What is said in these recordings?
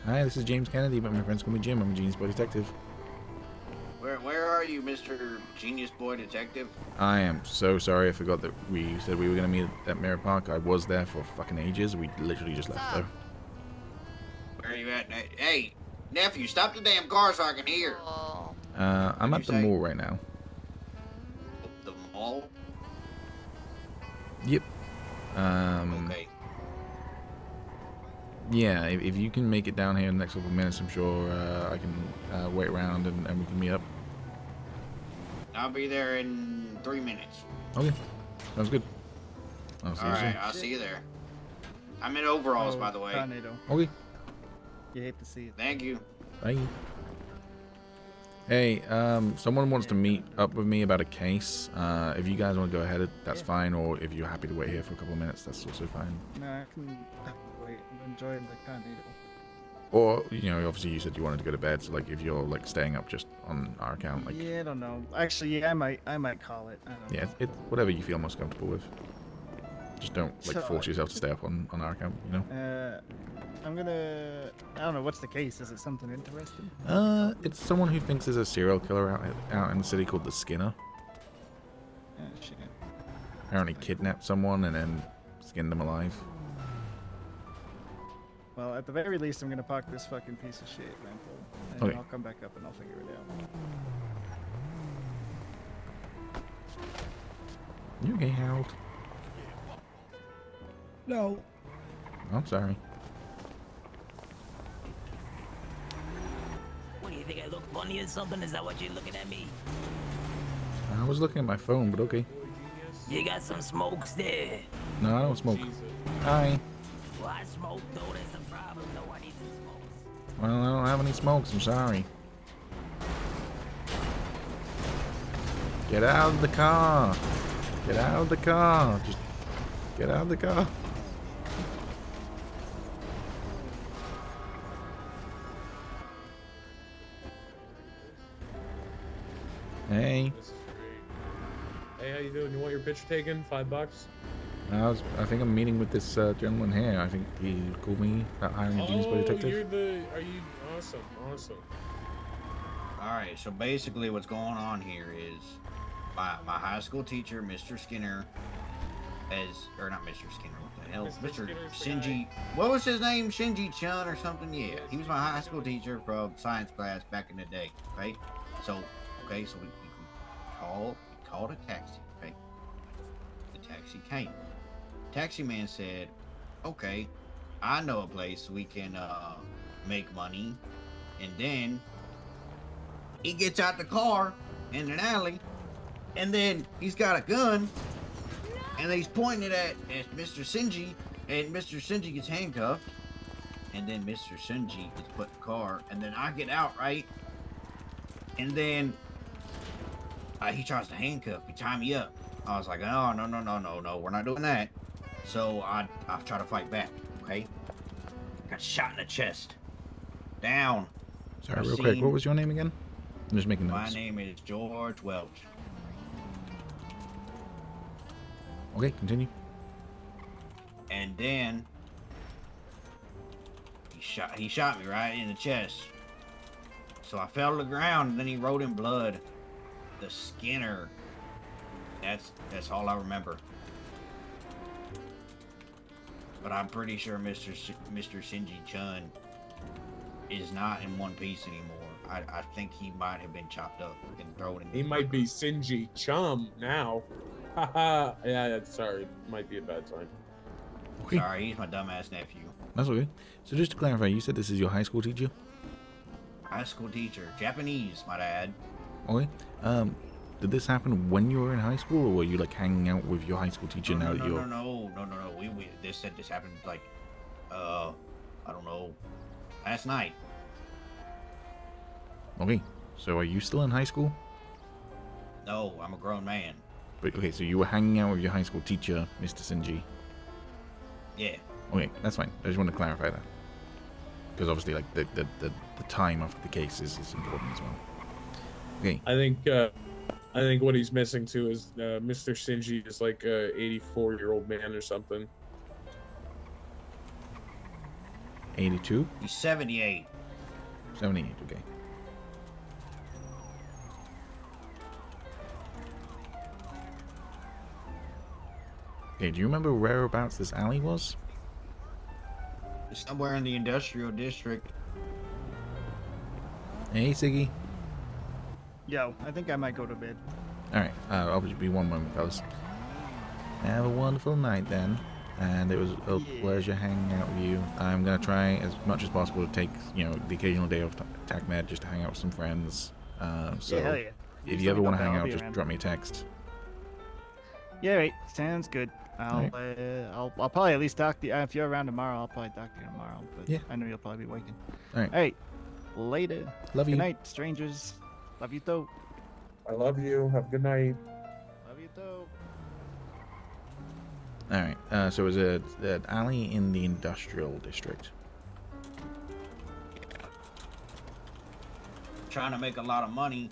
Hi, this is James Kennedy, but my friends call me Jim. I'm a genius boy detective. Where are you, Mr. Genius Boy Detective? I am so sorry. I forgot that we said we were going to meet at Mirror Park. I was there for fucking ages. We literally just left though. Where are you at? Hey, nephew, stop the damn car so I can hear. I'm at the mall right now. The mall? Yep. Okay. Yeah, if you can make it down here in the next couple of minutes, I'm sure I can wait around and we can meet up. I'll be there in 3 minutes. Okay, sounds good. I'll see you soon. Alright, I'll see you there. I'm in overalls, by the way. Tornado. Okay. You hate to see it. Thank you. Bye. Hey, someone wants to meet up with me about a case. If you guys want to go ahead, that's fine. Or if you're happy to wait here for a couple of minutes, that's also fine. No, I can wait. I'm enjoying the tornado. Or, you know, obviously you said you wanted to go to bed, so like if you're like staying up just on our account, like Yeah, I don't know. Actually, yeah, I might call it. I don't yeah, know. it whatever you feel most comfortable with. Just don't like So, force yourself to stay up on our account, you know. I'm gonna. I don't know. What's the case? Is it something interesting? It's someone who thinks there's a serial killer out in the city called the Skinner. Oh, shit. Apparently kidnapped someone and then skinned them alive. Well, at the very least, I'm gonna park this fucking piece of shit rental, and Okay. I'll come back up and I'll figure it out. You okay, Harold? No. I'm sorry. What do you think? I look funny or something? Is that what you're looking at me? I was looking at my phone, but okay. You got some smokes there. No, I don't smoke. Hi. Well, I smoke though. That's the problem. No, I need some smokes. Well, I don't have any smokes. I'm sorry. Get out of the car. Get out of the car. Just get out of the car. Hey. This is great. Hey, how you doing? You want your picture taken? $5? I think I'm meeting with this gentleman here. I think he called me about hiring a genius boy detective. are you, awesome. Alright, so basically what's going on here is my high school teacher, Mr. Skinner, or not Mr. Skinner, what the hell? Mr. Mr. Skinner's the Shinji, what was his name? Shinji Chun or something? Yeah, he was my high school teacher from science class back in the day, okay? So we called a taxi, okay? The taxi came. Taxi man said, okay, I know a place we can make money. And then he gets out the car in an alley, and then he's got a gun, and he's pointing it at Mr. Shinji, and Mr. Shinji gets handcuffed, and then Mr. Shinji gets put in the car, and then I get out, right? And then he tries to handcuff me, tie me up. I was like, oh, no, we're not doing that. So I try to fight back, okay? Got shot in the chest. Down. Sorry, real quick. What was your name again? I'm just making notes. My name is George Welch. Okay, continue. And then he shot me right in the chest. So I fell to the ground, and then he wrote in blood, the Skinner. That's all I remember. But I'm pretty sure Mr. Shinji Chun is not in one piece anymore. I think he might have been chopped up and thrown in. He might be Shinji Chum now. Haha. Yeah, sorry. Might be a bad time. Okay. Sorry, he's my dumbass nephew. That's okay. So just to clarify, you said this is your high school teacher? High school teacher. Japanese, my dad. Okay. Did this happen when you were in high school, or were you like hanging out with your high school teacher now that you're... No. This happened like, I don't know, last night. Okay. So are you still in high school? No, I'm a grown man. But okay, so you were hanging out with your high school teacher, Mr. Shinji. Yeah. Okay, that's fine. I just want to clarify that. Because obviously, like, the time of the case is important as well. Okay. I think what he's missing too is Mr. Shinji is like a 84-year-old man or something. 82? He's 78. 78, okay. Okay, do you remember whereabouts this alley was? He's somewhere in the industrial district. Hey, Siggy. Yo, I think I might go to bed. Alright, I'll just be one moment, fellas. Have a wonderful night then. And it was a pleasure hanging out with you. I'm going to try as much as possible to take, you know, the occasional day off TACMed just to hang out with some friends. So Yeah, hell yeah. if Just you let ever me know, want to pal. hang I'll out, be just around. drop me a text. Yeah, right. Sounds good. I'll probably at least talk to you. If you're around tomorrow, I'll probably talk to you tomorrow. But Yeah. I know you'll probably be working. Alright. All right. Later. Love Good you. night, strangers. Love you too. I love you. Have a good night. Love you too. Alright, so it was an alley in the industrial district. Trying to make a lot of money,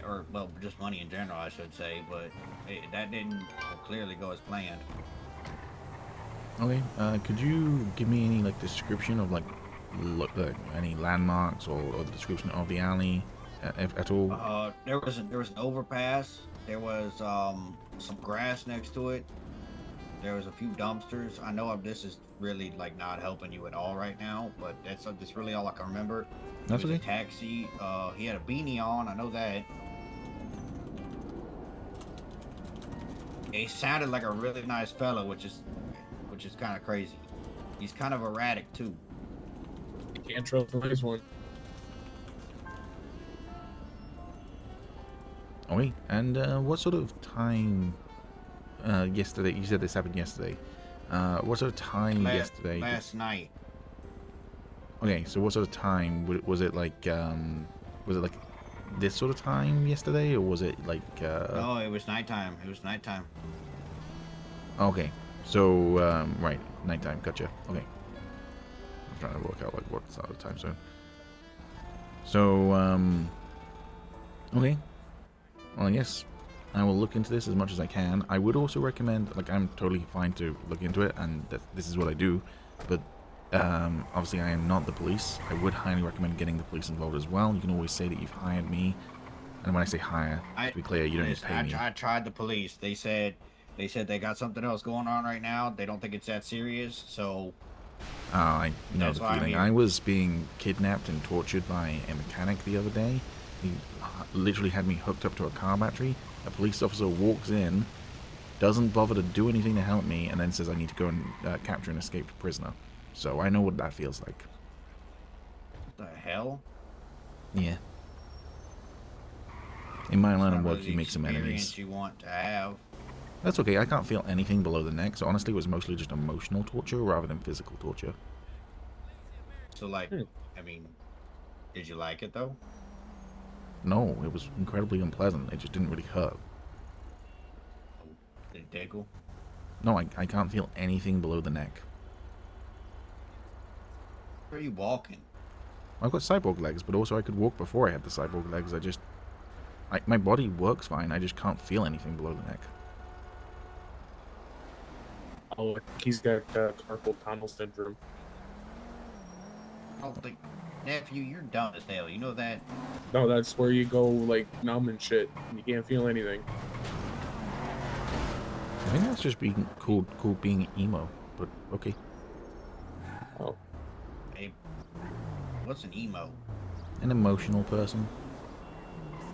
or well, just money in general, I should say. But that didn't clearly go as planned. Okay, could you give me any like description of like any landmarks or the description of the alley at all? There was an overpass. There was some grass next to it. There was a few dumpsters. I know this is really like not helping you at all right now, but that's really all I can remember. That's There was okay. a taxi. He had a beanie on. I know that. He sounded like a really nice fella, which is kind of crazy. He's kind of erratic too. You can't trust the nice one. Okay, and what sort of time yesterday? You said this happened yesterday. What sort of time yesterday? Last night. Okay, so what sort of time was it like? Was it like this sort of time yesterday, or was it like? No, it was nighttime. It was nighttime. Okay, so right, nighttime. Gotcha. Okay, I'm trying to work out like what sort of time zone. So okay. Well, I guess I will look into this as much as I can. I would also recommend, like, I'm totally fine to look into it, and this is what I do, but obviously I am not the police. I would highly recommend getting the police involved as well. You can always say that you've hired me, and when I say hire, to be clear, you don't need to pay me. I tried the police. They said they got something else going on right now. They don't think it's that serious, so... I know That's the why I'm feeling. here. I was being kidnapped and tortured by a mechanic the other day. He literally had me hooked up to a car battery. A police officer walks in, doesn't bother to do anything to help me, and then says I need to go and capture an escaped prisoner. So I know what that feels like. What the hell? Yeah. In my line of Not work, really you the make some experience enemies. you want to have. That's okay. I can't feel anything below the neck, so honestly, it was mostly just emotional torture rather than physical torture. So, like, I mean, did you like it, though? No, it was incredibly unpleasant. It just didn't really hurt. Did it tickle? No, I can't feel anything below the neck. Where are you walking? I've got cyborg legs, but also I could walk before I had the cyborg legs. My body works fine. I just can't feel anything below the neck. Oh, he's got carpal tunnel syndrome. I don't think... Nephew, you're dumb as hell. You know that? No, that's where you go like numb and shit. You can't feel anything. I think that's just being cool being emo, but okay. Oh, Hey, what's an emo? An emotional person.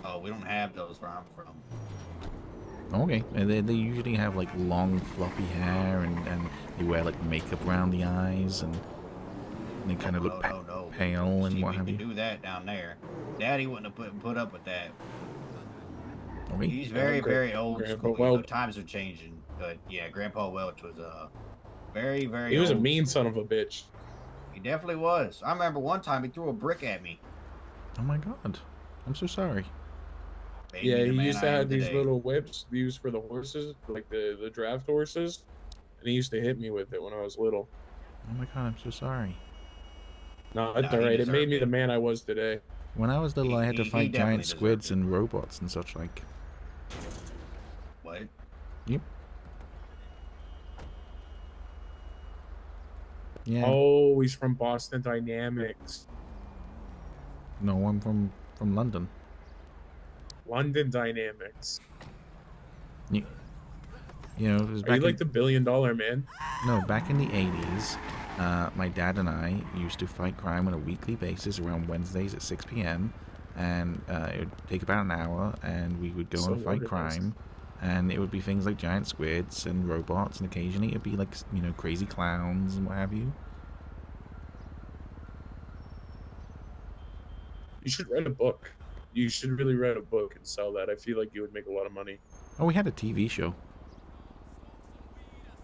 Oh, we don't have those where I'm from. Okay, and they usually have like long floppy hair and they wear like makeup around the eyes and they kind of look No. pale and See, what we have can you. do that down there. Daddy wouldn't have put up with that. Okay. He's very, very old Grandpa school. You know, Welch. times are changing. But yeah, Grandpa Welch was very, very he was a old mean school. son of a bitch. He definitely was. I remember one time he threw a brick at me. Oh my god. I'm so sorry. Made Yeah, me the he man used to I am have these today. little whips used for the horses, like the draft horses, and he used to hit me with it when I was little. Oh my god, I'm so sorry. No, that's No, he alright. It made deserved me it. the man I was today. When I was little, I had to He fight definitely giant squids deserved and robots and such like. What? Yep. Yeah. Oh, he's from Boston Dynamics. No, I'm from London. London Dynamics. You know, it was Are you back like in, the $1 billion man? no, back in the 80s. My dad and I used to fight crime on a weekly basis around Wednesdays at 6 p.m. And it would take about an hour, and we would go So and fight organized. crime. And it would be things like giant squids and robots, and occasionally it'd be like, you know, crazy clowns and what have you. You should write a book. You should really write a book and sell that. I feel like you would make a lot of money. Oh, we had a TV show.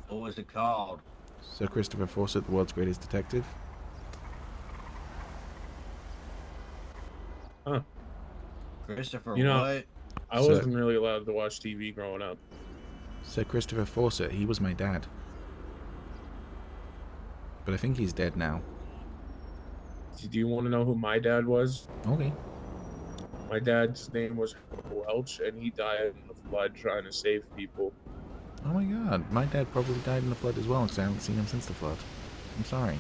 What was it called? Sir Christopher Fawcett, the world's greatest detective. Huh. Christopher You know, what? I So- wasn't really allowed to watch TV growing up. Sir Christopher Fawcett, he was my dad. But I think he's dead now. Do you want to know who my dad was? Okay. My dad's name was Welch, and he died in the flood trying to save people. Oh my god, my dad probably died in the flood as well, because I haven't seen him since the flood. I'm sorry.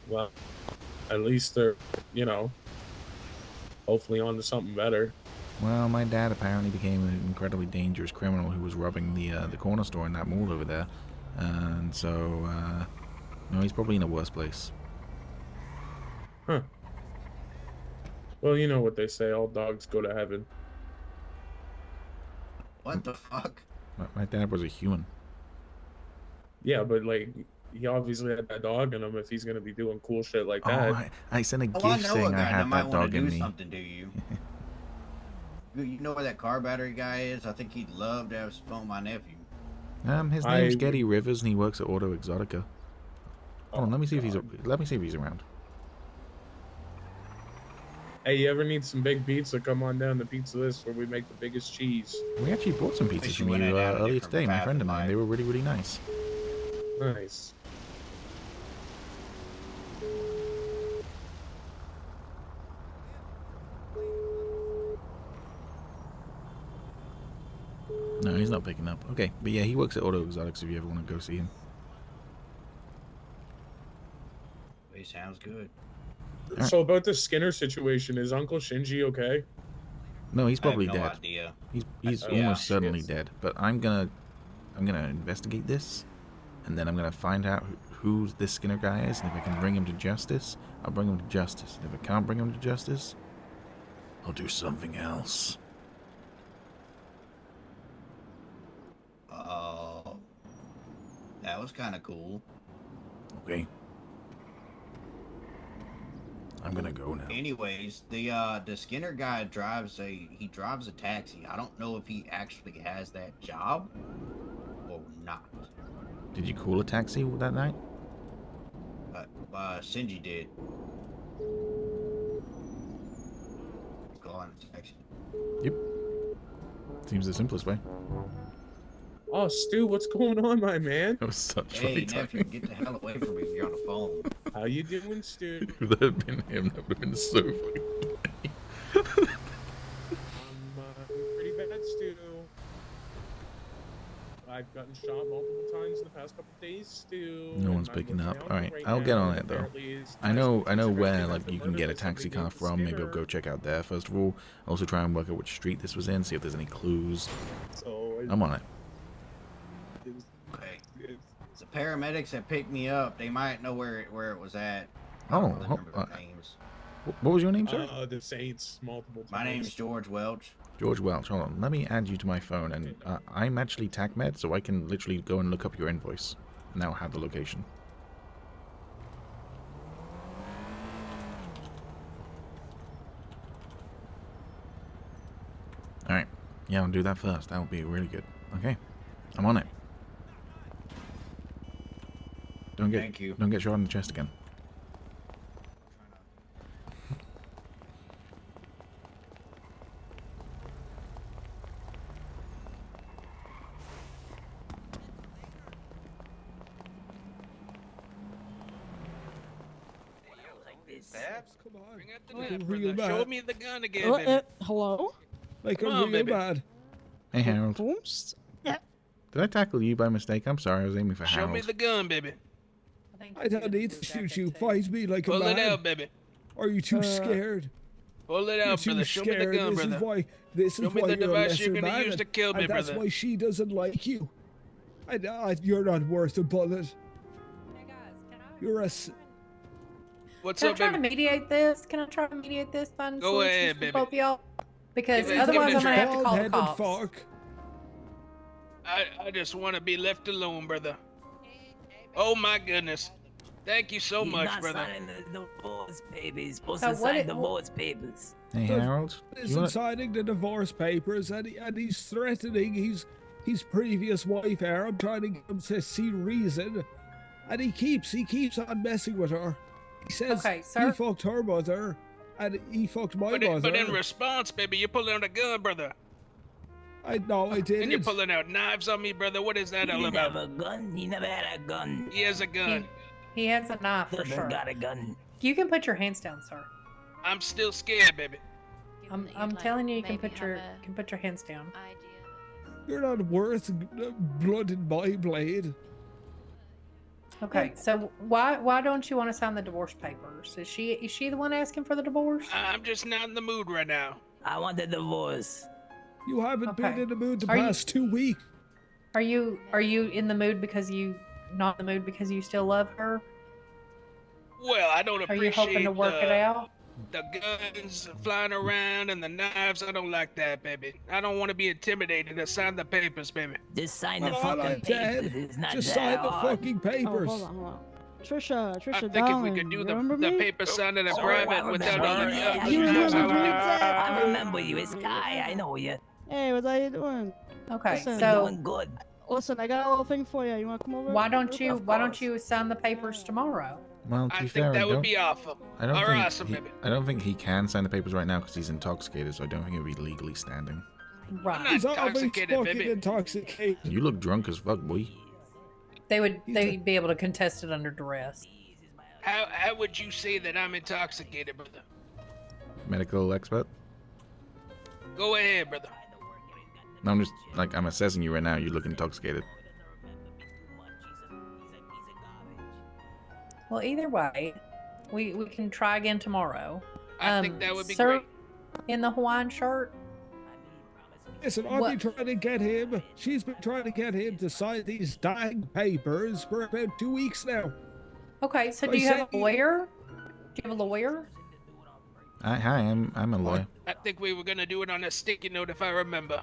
Well, at least they're, you know, hopefully on to something better. Well, my dad apparently became an incredibly dangerous criminal who was robbing the corner store in that mall over there. And so, no, he's probably in a worse place. Huh. Well, you know what they say, all dogs go to heaven. What the fuck? My dad was a human. Yeah, but like, he obviously had that dog in him if he's gonna be doing cool shit like that. Oh, I sent a Oh, I gift know a saying I guy that had might that want dog to in do me. something to you. You know where that car battery guy is? I think he'd love to have phone my nephew. His name's I- Getty Rivers, and he works at Auto Exotica. Hold on, let me see if he's God. let me see if he's around. Hey, you ever need some big pizza? Come on down to Pizza This where we make the biggest cheese. We actually bought some pizzas Wish from you you went down a earlier different today, my path friend in and I. life. They were really, really nice. Nice. No, he's not picking up. Okay, but yeah, he works at Auto Exotics if you ever want to go see him. He sounds good. So about the Skinner situation, is Uncle Shinji okay? No, he's probably I have no dead. idea. He's Yeah, almost she certainly is. dead. But I'm gonna investigate this, and then I'm gonna find out who this Skinner guy is, and if I can bring him to justice, I'll bring him to justice. And if I can't bring him to justice, I'll do something else. That was kind of cool. Okay. I'm gonna go now. Anyways, the Skinner guy drives a taxi. I don't know if he actually has that job or not. Did you call a taxi that night? Shinji did. Go on a taxi. Yep. Seems the simplest way. Oh, Stu, what's going on, my man? That was such Hey, funny nephew, timing. get the hell away from me. You're on the phone. How you doing, Stu? If that had been him, that would have been so funny. Pretty bad, Stu. I've gotten shot multiple times in the past couple days, Stu. No one's and I'm picking with up. my All right, uncle right I'll get now, on and it, though. apparently his I know tax where investigation like after you can murder get a has something taxi to do car with from. Maybe I'll Skinner. go check out there first of all. Also try and work out which street this was in, see if there's any clues. So I'm on it. Okay. The paramedics that picked me up, they might know where it was at. I Oh, don't really ho- remember their names. What was your name, sir? The Saints multiple times. My name's George Welch. George Welch. Hold on, let me add you to my phone, and I'm actually TACMed, so I can literally go and look up your invoice, and I'll have the location. All right, yeah, I'll do that first. That would be really good. Okay, I'm on it. Thank you. Don't get shot in the chest again. Babs, Come on. bring out the I knife, can brother. hear you Show back. me the gun again, baby. Hello? I Come can on, hear you baby. bad. Hey, Harold. Holmes? Did I tackle you by mistake? I'm sorry. I was aiming for Show Harold. me the gun, baby. I don't need to shoot you. Fight me like a Pull man. it out, baby. Are you too scared? Pull it You're out, too brother. Show me the scared. gun, This brother. is why. This Show is me why the you're a device you're lesser gonna man, use to kill me, and that's brother. why she doesn't like you. You're not worth a bullet. You're a. What's Can I up, try to baby? mediate this? Can I try to mediate this? Find Go solutions ahead, for baby. both of y'all? Because Give it- otherwise, give I'm it a gonna have to call the Bald-headed cops. fuck. I just want to be left alone, brother. Oh my goodness. Thank you so He's much, not brother. signing the divorce papers. He's supposed So to what sign it- divorce papers. Hey, Does- Harold. You Isn't wanna- signing the divorce papers, and he's threatening his previous wife. Here, I'm trying to get him to see reason, and he keeps on messing with her. He says Okay, he sir. fucked her mother, and he fucked my But, mother. but in response, baby, you're pulling out a gun, brother. I And you're didn't. pulling out knives on me, brother. What is that He all didn't about? have a gun. He never had a gun. He has a gun. He has a knife for Doesn't sure. got a gun. You can put your hands down, sir. I'm still scared, baby. I'm telling you, you can put your hands down. You're not worth blood in my blade. Okay, so why don't you want to sign the divorce papers? Is she the one asking for the divorce? I'm just not in the mood right now. I want the divorce. You haven't been Okay. in the mood the Are you- past 2 weeks. Are you in the mood because you not in the mood because you still love her? Well, I don't Are appreciate you hoping to work it out? the guns flying around and the knives. I don't like that, baby. I don't want to be intimidated to sign the papers, baby. Just sign the Well, fucking I'm papers. dead. It's not Just that sign the hard. fucking Oh, papers. hold on. Trisha, I Trisha, think darling, if we could do you the remember me? paper signing in Oh, private I without all the remember. Yeah, guns. You yeah, remember yeah. me? I remember you. It's Kai. I know you. Hey, what are you doing? Okay, Listen, so Doing good. Listen, I got a little thing for you. You want to come over? why don't real quick? you sign the papers tomorrow? Well, to I be think fair, that would be awesome. I don't Or think awesome, he, baby. I don't think he can sign the papers right now because he's intoxicated, so I don't think it would be legally standing. Right. He's always Intoxicated, fucking baby. intoxicated. You look drunk as fuck, boy. They'd be able to contest it under duress. How would you say that I'm intoxicated, brother? Medical expert? Go ahead, brother. No, I'm just, like, I'm assessing you right now. You look intoxicated. Well, either way, we can try again tomorrow. I think that would be sir, great. in the Hawaiian shirt. Listen, I've been trying to get him. She's been trying to get him to sign these dang papers for about 2 weeks now. Okay, so I do you have said a lawyer? Do you have a lawyer? Hi, I'm a lawyer. I think we were gonna do it on a sticky note if I remember.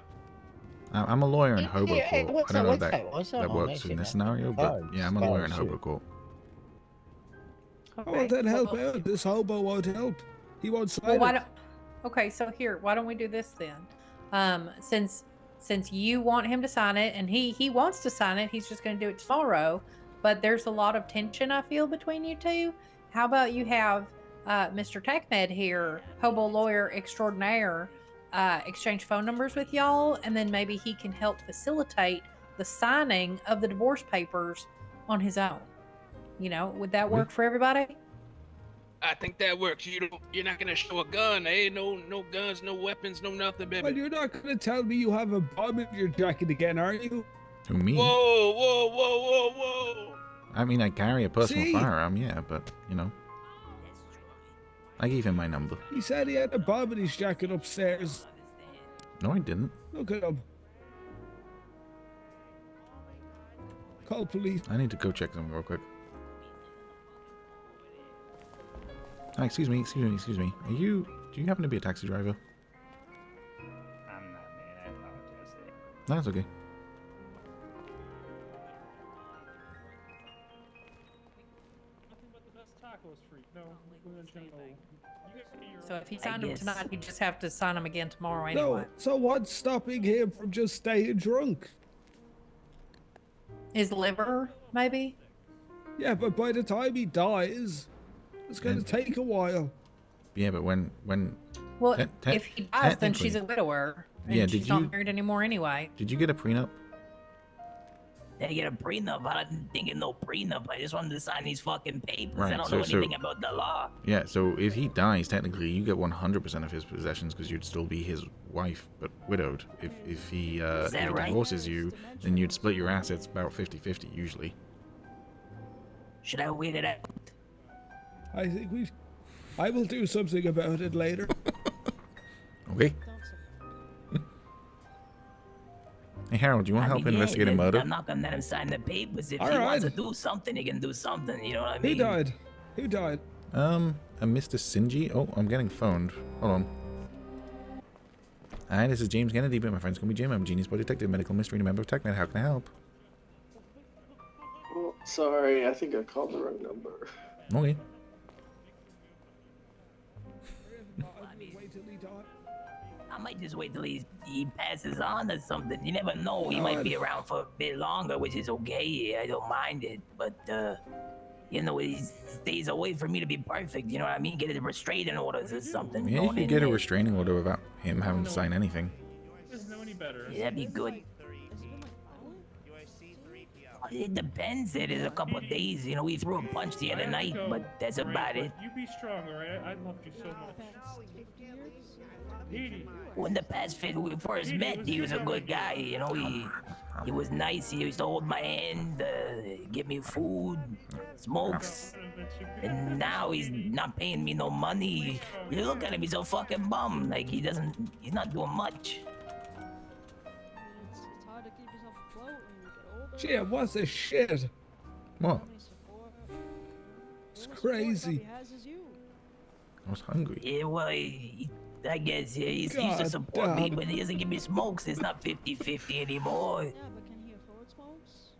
I'm a lawyer in Hobo Hey, Court. what's I don't know if up, that, what's that up, works man? in this Shit, scenario, but oh, yeah, I'm a lawyer in shoot. Hobo Court. Well, then help out. This hobo won't help. He won't sign Well, why it. don't? Okay, so here, why don't we do this then? Since you want him to sign it and he wants to sign it, he's just going to do it tomorrow. But there's a lot of tension I feel between you two. How about you have Mr. TechMed here, hobo lawyer extraordinaire, exchange phone numbers with y'all, and then maybe he can help facilitate the signing of the divorce papers on his own. You know, would that work for everybody? I think that works. You're not gonna show a gun. There ain't no guns, no weapons, no nothing, baby. Well, you're not going to tell me you have a bomb in your jacket again, are you? Who, me? Whoa, whoa, whoa, whoa, whoa! I mean, I carry a personal See? firearm, yeah, but, you know. I gave him my number. He said he had a bomb in his jacket upstairs. No, I didn't. Look at him. Call police. I need to go check something real quick. Hi, excuse me. Do you happen to be a taxi driver? I'm not, man. I apologize. No, that's okay. So if he signed them guess. tonight, he'd just have to sign them again tomorrow No, anyway. so what's stopping him from just staying drunk? His liver, maybe? Yeah, but by the time he dies, it's going to And- take a while. Yeah, but when Well, Te- if he dies, then technically- she's a widower. And Yeah, she's did not you- married anymore anyway. did you get a prenup? They get a prenup. I didn't think of no prenup. I just wanted to sign these fucking papers. Right, I don't so- know so- anything about the law. Yeah, so if he dies, technically you get 100% of his possessions because you'd still be his wife, but widowed. If he that right? divorces you, then you'd split your assets about 50-50 usually. Should I wait it out? I think I will do something about it later. Okay. Hey, Harold, do you want help investigating murder? I'm not gonna let him sign the papers. If All he wants to right. do something, he can do something. You know what I mean? Who died? Who died? A Mr. Sinji? Oh, I'm getting phoned. Hold on. Hi, this is James Kennedy, but my friends call me Jim. I'm a genius boy detective, medical mystery, and a member of TechNet. How can I help? Oh, sorry, I think I called the wrong number. Okay. I might just wait till he passes on or something. You never know. He might be around for a bit longer, which is okay. I don't mind it. But, you know, he stays away from me to be perfect. You know what I mean? Get a restraining orders or something. Yeah, you could get a restraining order without him having to sign anything. Doesn't know any better. Yeah, that'd be good. It depends. It is a couple of days. You know, we threw a punch the other night, but that's about it. You be strong, alright? I loved you so much. When the past fit we first met, he was a good guy. You know, he was nice. He used to hold my hand, give me food, smokes. And now he's not paying me no money. You look at him, he's a fucking bum. Like he's not doing much. It's hard to keep yourself afloat when you get older. Jim, what's this shit? What? It's crazy. I was hungry. Yeah, well, I guess yeah, he used to support me, but he doesn't give me smokes. It's not 50-50 anymore. Yeah, but can he afford smokes?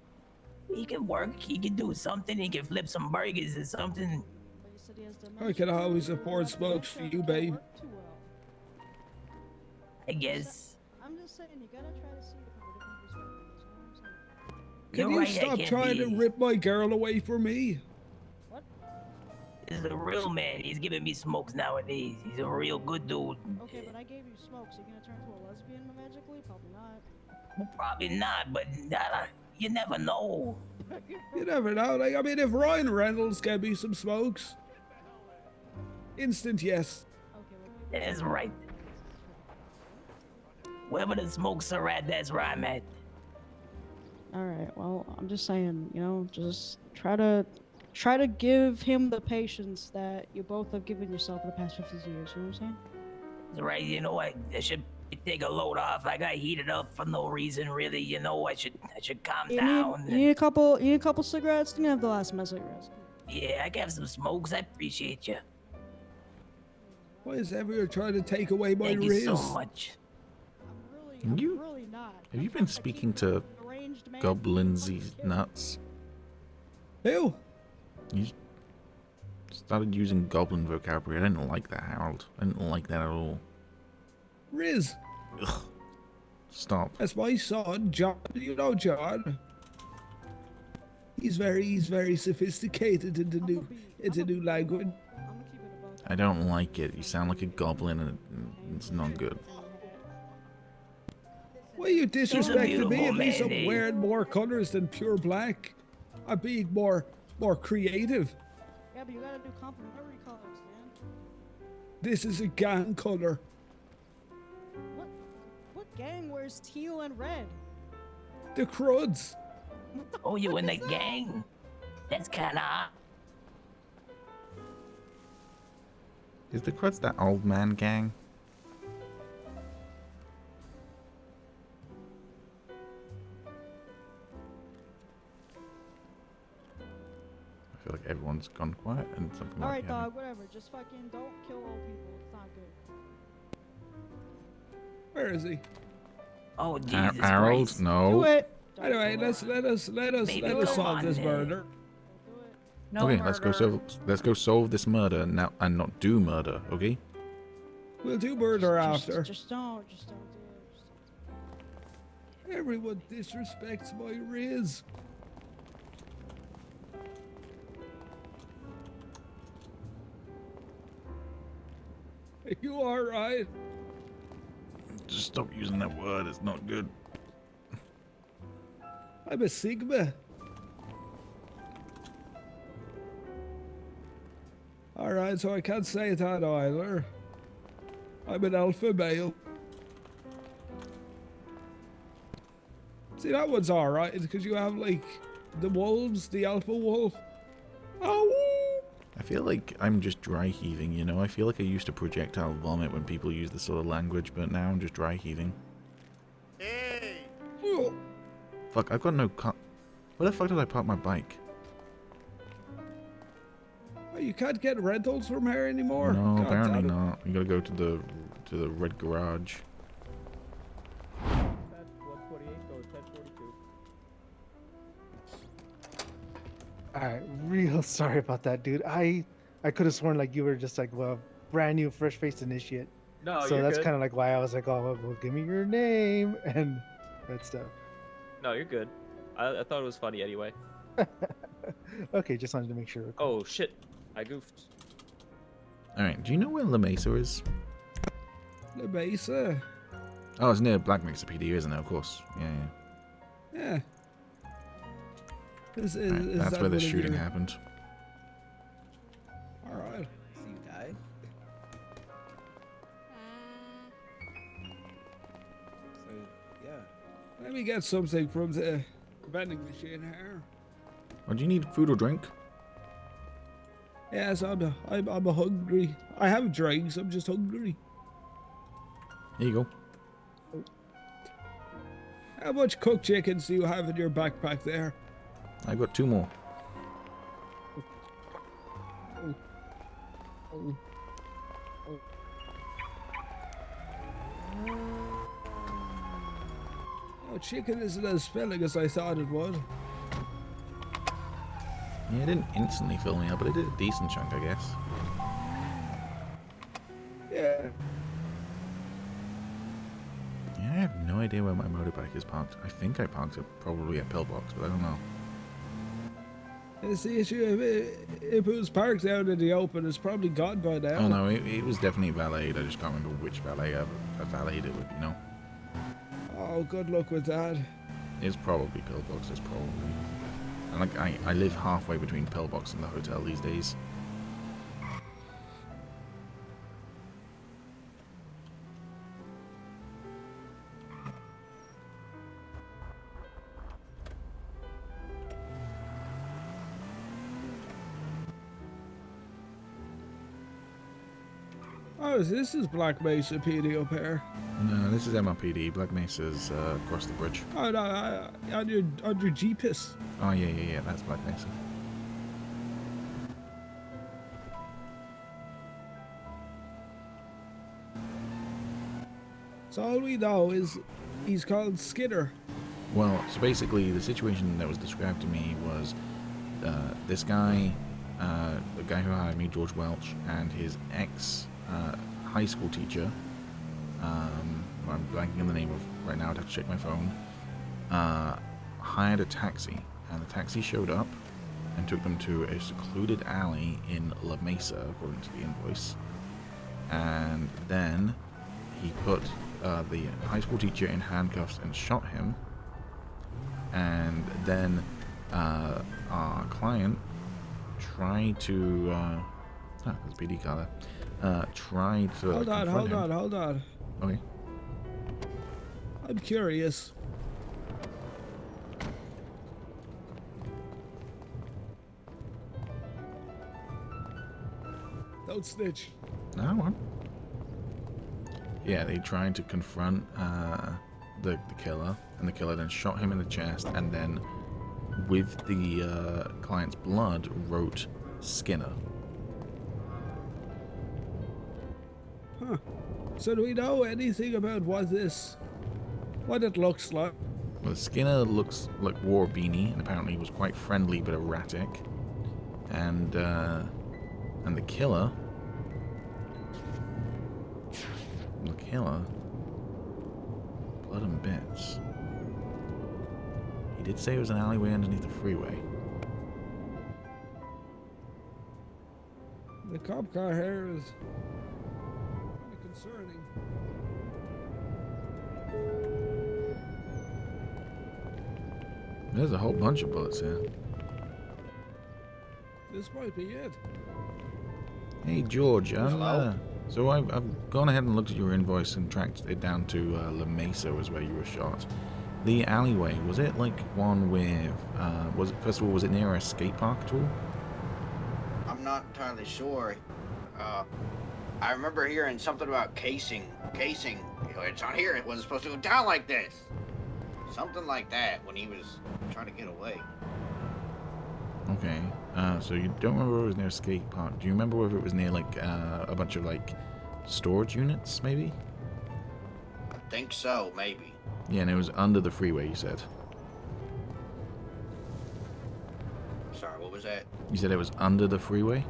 He can work. He can do something. He can flip some burgers or something. But you said he has I can always afford smokes for you, babe. I guess. I'm just saying, you gotta try to see it from a different perspective. That's all I'm saying. Can you stop trying to rip my girl away from me? He's a real man. He's giving me smokes nowadays. He's a real good dude. Okay, but I gave you smokes. Are you gonna turn to a lesbian magically? Probably not. Well, probably not, but you never know. You never know. Like, I mean, if Ryan Reynolds gave me some smokes, instant yes. That's right. Wherever the smokes are at, that's where I'm at. Alright, well, I'm just saying, you know, just try to give him the patience that you both have given yourself in the past 50 years, you know what I'm saying? That's right, you know, I should take a load off. I got heated up for no reason, really. You know, I should calm down. You need a couple cigarettes? You can have the last of my cigarettes. Yeah, I can have some smokes. I appreciate you. Why is everyone trying to take away my Thank riz? you so much. I'm really not. Have you been speaking to goblins, these nuts? Who? You started using goblin vocabulary. I didn't like that, Harold. I didn't like that at all. Riz. Ugh. Stop. That's my son, John. You know John. He's very sophisticated into new language. I don't like it. You sound like a goblin, and it's not good. Why you disrespecting me? At least man, I'm wearing more colors than pure black. I'm being more creative. Yeah, but you gotta do complementary colors, man. This is a gang color. What gang wears teal and red? The Cruds. Oh, you in the gang? That's kinda odd. Is the Cruds that old man gang? I feel like everyone's gone quiet and something might Alright, be happening. dog, whatever. Just fucking don't kill old people. It's not good. Where is he? Oh, Jesus Harold, Christ. no. Do it! Anyway, let us solve this murder. No Okay, murder. let's go solve this murder now and not do murder, okay? We'll do murder after. Just don't do it. Everyone disrespects my riz. Are you alright? Just stop using that word, it's not good. I'm a Sigma. Alright, so I can't say that either. I'm an alpha male. See, that one's alright, because you have, like, the wolves, the alpha wolf, feel like I'm just dry heaving, you know? I feel like I used to projectile vomit when people use this sort of language, but now I'm just dry heaving. Hey! Fuck, I've got no car. Where the fuck did I park my bike? Oh, you can't get rentals from here anymore? No, God apparently damn it. not. You gotta go to the red garage. That's 128, go 1042. Alright, real sorry about that, dude. I could have sworn like you were just like, well, brand new fresh faced initiate. No, So you're that's good. kind of like why I was like, oh, well, give me your name and that stuff. No, you're good. I thought it was funny anyway. Okay, just wanted to make sure. Oh shit, I goofed. Alright, do you know where La Mesa is? La Mesa. Oh, it's near Black Mesa PD, isn't it? Of course. Yeah, yeah. Yeah. Is Right, that's that where the one of shooting your- happened. All right. See you die. So yeah. Let me get something from the vending machine here. Oh, do you need food or drink? Yes, I'm hungry. I have drinks. I'm just hungry. Here you go. How much cooked chickens do you have in your backpack there? I've got 2 more. Oh, chicken isn't as filling as I thought it would. Yeah, it didn't instantly fill me up, but it did a decent chunk, I guess. Yeah. Yeah, I have no idea where my motorbike is parked. I think I parked it probably at Pillbox, but I don't know. It's the issue. If it was parked out in the open, it's probably gone by now. Oh no, it was definitely valeted. I just can't remember which valet I valeted it with, you know? Oh, good luck with that. It's probably Pillbox, it's probably. And like, I live halfway between Pillbox and the hotel these days. Oh, this is Black Mesa PD up here. No, this is MRPD. Black Mesa's across the bridge. Oh no, on your Jeepus. Oh yeah, that's Black Mesa. So all we know is he's called Skinner. Well, so basically the situation that was described to me was this guy, the guy who hired me, George Welch, and his ex high school teacher, I'm blanking on the name of right now, I'd have to check my phone, hired a taxi, and the taxi showed up and took them to a secluded alley in La Mesa, according to the invoice, and then he put the high school teacher in handcuffs and shot him, and then our client tried to there's a PD car there, tried to Hold confront him. on. Okay. I'm curious. Don't snitch. No one. Yeah, they tried to confront the killer, and the killer then shot him in the chest, and then with the client's blood wrote Skinner. Huh. So do we know anything about what it looks like? Well, Skinner looks like wore a beanie, and apparently was quite friendly but erratic. And the killer, blood and bits. He did say it was an alleyway underneath the freeway. The cop car here is kind of concerning. There's a whole bunch of bullets here. This might be it. Hey George, Hello? so I've gone ahead and looked at your invoice and tracked it down to La Mesa was where you were shot. The alleyway, was it like one with, first of all, was it near a skate park at all? I'm not entirely sure. I remember hearing something about casing. Casing. It's on here. It wasn't supposed to go down like this. Something like that when he was trying to get away. Okay. So you don't remember it was near skate park. Do you remember whether it was near like a bunch of like storage units, maybe? I think so, maybe. Yeah, and it was under the freeway. You said. Sorry, what was that? You said it was under the freeway.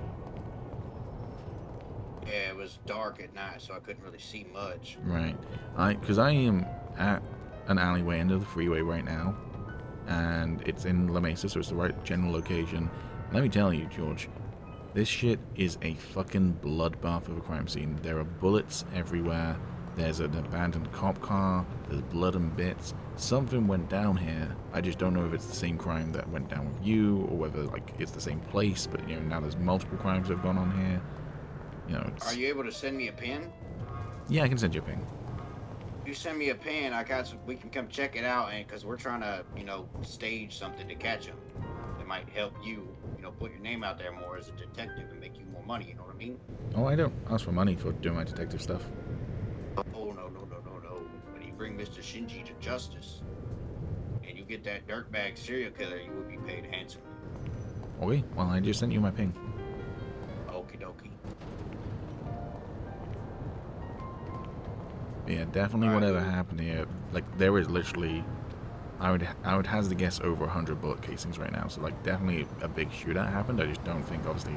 Yeah, it was dark at night, so I couldn't really see much. Right. Because I am at an alleyway under the freeway right now, and it's in La Mesa, so it's the right general location. Let me tell you, George, this shit is a fucking bloodbath of a crime scene. There are bullets everywhere. There's an abandoned cop car. There's blood and bits. Something went down here. I just don't know if it's the same crime that went down with you, or whether like it's the same place. But you know, now there's multiple crimes that have gone on here. You know. Are you able to send me a pin? Yeah, I can send you a ping. If you send me a pin, we can come check it out, and because we're trying to, you know, stage something to catch him. It might help you, you know, put your name out there more as a detective and make you more money. You know what I mean? Oh, I don't ask for money for doing my detective stuff. Oh no. When you bring Mr. Shinji to justice, and you get that dirtbag serial killer, you will be paid handsomely. Okay, well I just sent you my ping. Okie dokie. Yeah, definitely whatever happened here. Like there is literally, I would hazard a guess over 100 bullet casings right now. So like definitely a big shootout happened. I just don't think obviously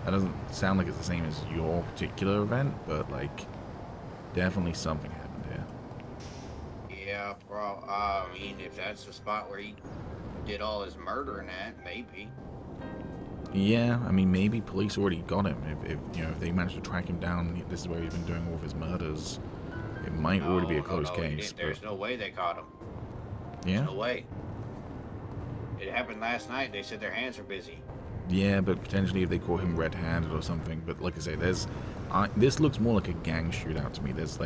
that doesn't sound like it's the same as your particular event, but like definitely something happened here. Yeah, bro. I mean, if that's the spot where he did all his murdering at, maybe. Yeah, I mean maybe police already got him. If you know if they managed to track him down, this is where he's been doing all of his murders. It might already be a closed case. There's no way they caught him. Yeah. There's no way. It happened last night. They said their hands were busy. Yeah, but potentially if they caught him red-handed or something. But like I say, this looks more like a gang shootout to me. There's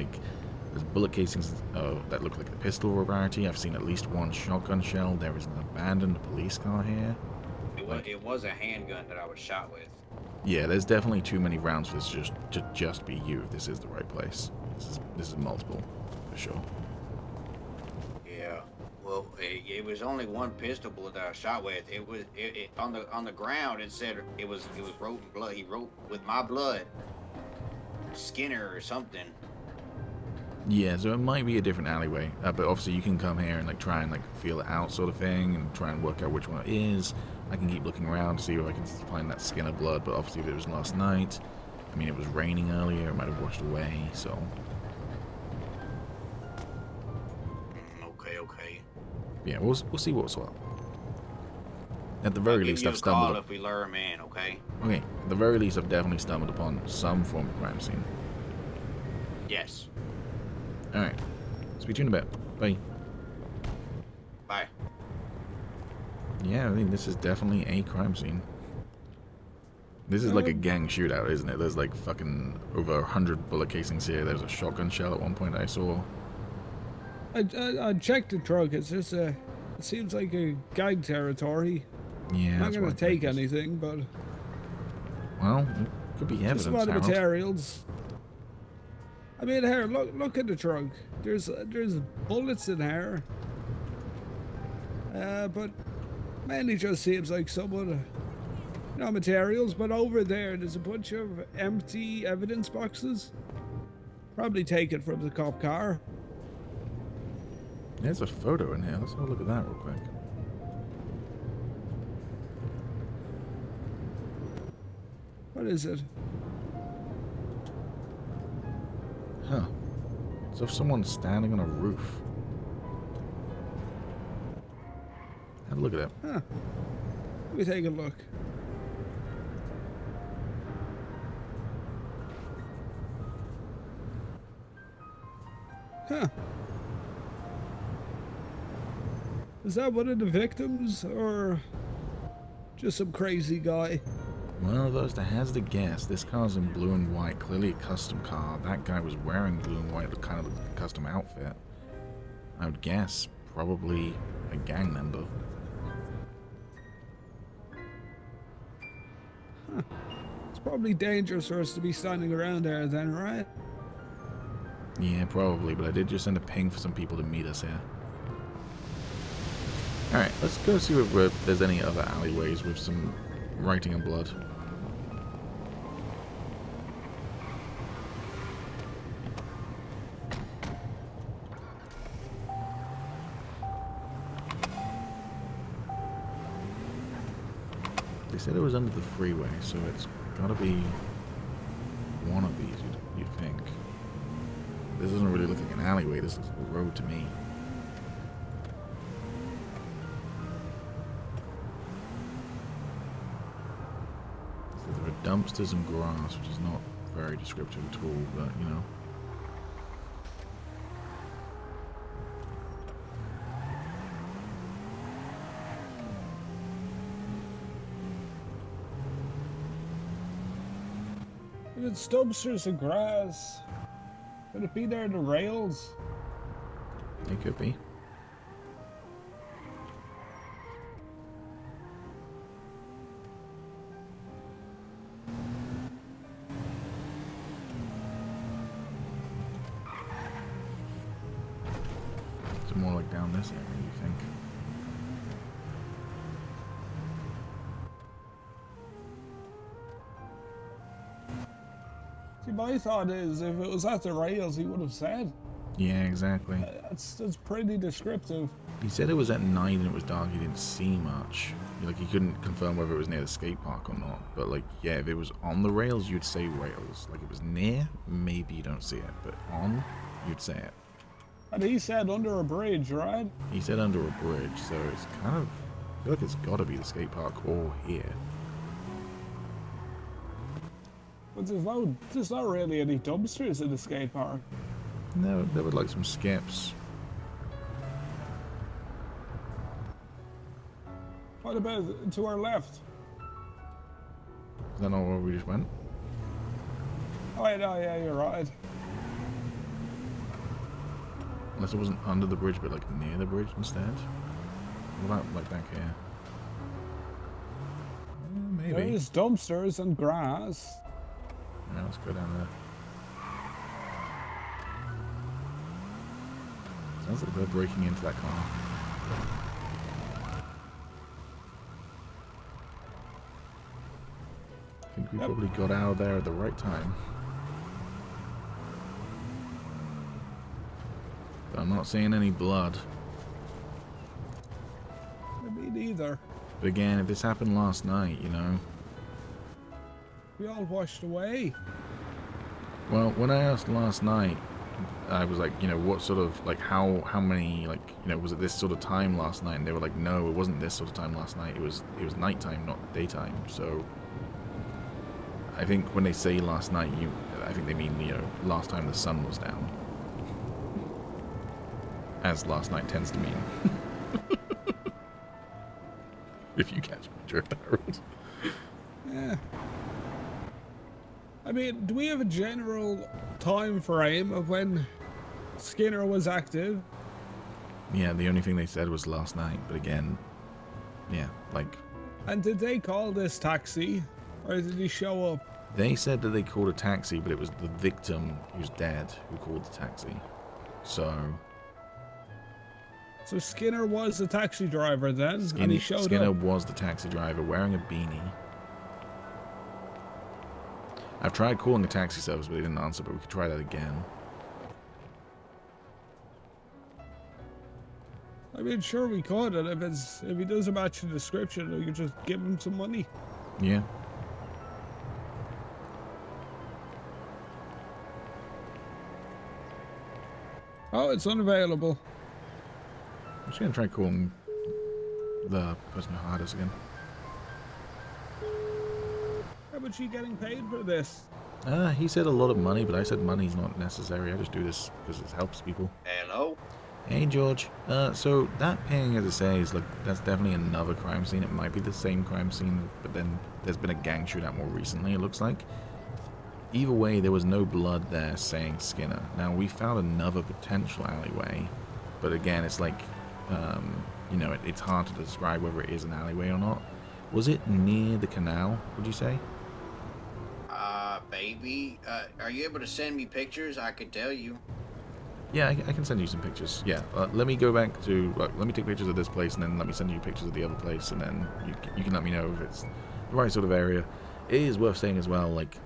bullet casings that look like a pistol variety. I've seen at least one shotgun shell. There is an abandoned police car here. It was a handgun that I was shot with. Yeah, there's definitely too many rounds for this to just be you. If this is the right place. This is multiple, for sure. Yeah. Well, it was only one pistol bullet that I shot with. It was on the ground. It said it was wrote in blood. He wrote with my blood, Skinner or something. Yeah, so it might be a different alleyway, but obviously you can come here and like try and like feel it out, sort of thing, and try and work out which one it is. I can keep looking around to see if I can find that Skinner blood. But obviously, if it was last night, I mean, it was raining earlier. It might have washed away. So. Okay. Yeah, we'll see what's what. At the very least, I've stumbled. If we lure him in, okay? Okay. At the very least, I've definitely stumbled upon some form of crime scene. Yes. All right. Speak to you in a bit. Bye. Bye. Yeah, I mean, this is definitely a crime scene. This is like a gang shootout, isn't it? There's like fucking over 100 bullet casings here. There's a shotgun shell at one point I saw. I checked the truck. It's just it seems like a gang territory. Yeah. Not gonna take anything, but. Well, it could be evidence. Just a lot of materials. I mean, here, look at the trunk. There's bullets in here. But mainly just seems like someone, no materials. But over there's a bunch of empty evidence boxes. Probably taken from the cop car. There's a photo in here. Let's have a look at that real quick. What is it? Huh. It's of someone standing on a roof. Have a look at that. Huh. Let me take a look. Huh. Is that one of the victims, or just some crazy guy? Well, if I was to hazard a guess, this car's in blue and white, clearly a custom car. That guy was wearing blue and white, kind of a custom outfit. I would guess probably a gang member. Huh. probably dangerous for us to be standing around there then, right? Yeah, probably, but I did just send a ping for some people to meet us here. Alright, let's go see if there's any other alleyways with some writing and blood. They said it was under the freeway, so it's gotta be one of these, you'd think. This doesn't really look like an alleyway, this looks like a road to me. So there are dumpsters and grass, which is not very descriptive at all, but you know. If it's dumpsters and grass, could it be there the rails? It could be. It's more like down this area, you think? See, my thought is, if it was at the rails, he would have said. Yeah, exactly. That's pretty descriptive. He said it was at night and it was dark, he didn't see much. Like, he couldn't confirm whether it was near the skate park or not. But, like, yeah, if it was on the rails, you'd say rails. Like, if it was near, maybe you don't see it. But on, you'd say it. And he said under a bridge, right? He said under a bridge, so it's kind of... I feel like it's got to be the skate park or here. But there's not really any dumpsters in the skate park. No, there were like some skips. What about to our left? Is that not where we just went? Oh, wait, no, yeah, you're right. Unless it wasn't under the bridge, but like near the bridge instead. What about like back here? Maybe. There's dumpsters and grass. Yeah, let's go down there. Sounds like they're breaking into that car. I think we probably got out of there at the right time. But I'm not seeing any blood. Me neither. But again, if this happened last night, you know. We all washed away. Well, when I asked last night, I was like, you know, what sort of, like, how many, like, you know, was it this sort of time last night? And they were like, no, it wasn't this sort of time last night. It was nighttime, not daytime. So I think when they say last night, I think they mean, you know, last time the sun was down. As last night tends to mean. If you catch my drift, Harold. Yeah. I mean, do we have a general time frame of when Skinner was active? Yeah, the only thing they said was last night, but again, yeah, like... And did they call this taxi, or did he show up? They said that they called a taxi, but it was the victim who's dead who called the taxi. So Skinner was the taxi driver then, and he showed Skinner up. was the taxi driver wearing a beanie. I've tried calling a taxi service, but they didn't answer, but we could try that again. I mean, sure we could, and if he doesn't match the description, we could just give him some money. Yeah. Oh, it's unavailable. I'm just gonna try calling the person who hired us again. How much are you getting paid for this? He said a lot of money, but I said money's not necessary. I just do this because it helps people. Hello? Hey, George. So that ping, as I say, is like, that's definitely another crime scene. It might be the same crime scene, but then there's been a gang shootout more recently, it looks like. Either way, there was no blood there saying Skinner. Now, we found another potential alleyway, but again, it's like, you know, it's hard to describe whether it is an alleyway or not. Was it near the canal, would you say? Baby, are you able to send me pictures? I could tell you. Yeah, I can send you some pictures. Yeah, let me go back to, let me take pictures of this place, and then let me send you pictures of the other place, and then you can let me know if it's the right sort of area. It is worth saying as well, like,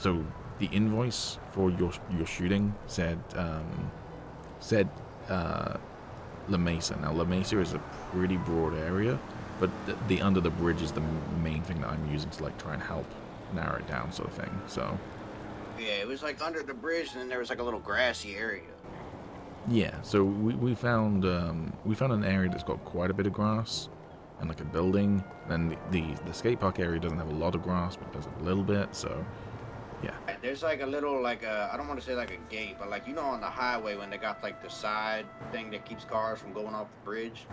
so the invoice for your shooting said La Mesa. Now La Mesa is a pretty broad area, but the under the bridge is the main thing that I'm using to like try and help narrow it down, sort of thing. So Yeah, it was like under the bridge, and then there was like a little grassy area. yeah, so we found an area that's got quite a bit of grass and like a building. Then the skate park area doesn't have a lot of grass, but does a little bit. So yeah. There's like a little, like I don't want to say like a gate, but like, you know, on the highway when they got like the side thing that keeps cars from going off the bridge.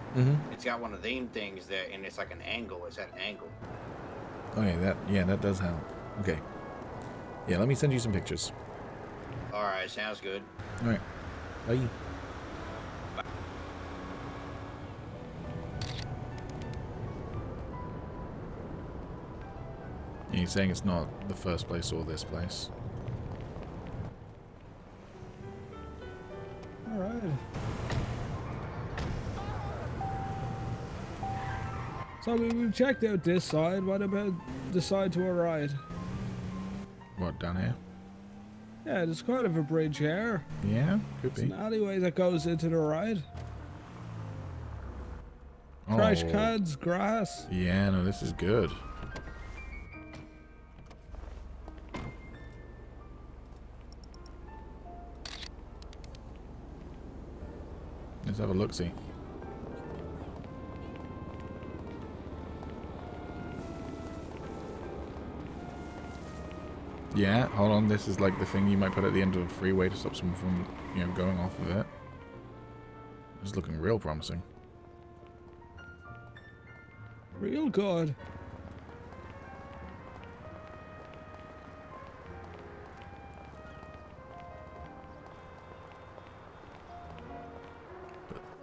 It's got one of them things there, and it's like an angle. It's at an angle. Okay, that does help. Okay. Yeah, let me send you some pictures. All right, sounds good. All right. Bye. Yeah, he's saying it's not the first place or this place. All right. So we've checked out this side. What about the side to our right? What, down here? Yeah, there's kind of a bridge here. Yeah, could It's be. an alleyway that goes into the right. Trash cans, grass. Yeah, no, this is good. Let's have a look-see. Yeah, hold on. This is like the thing you might put at the end of a freeway to stop someone from, you know, going off of it. It's looking real promising. Real good.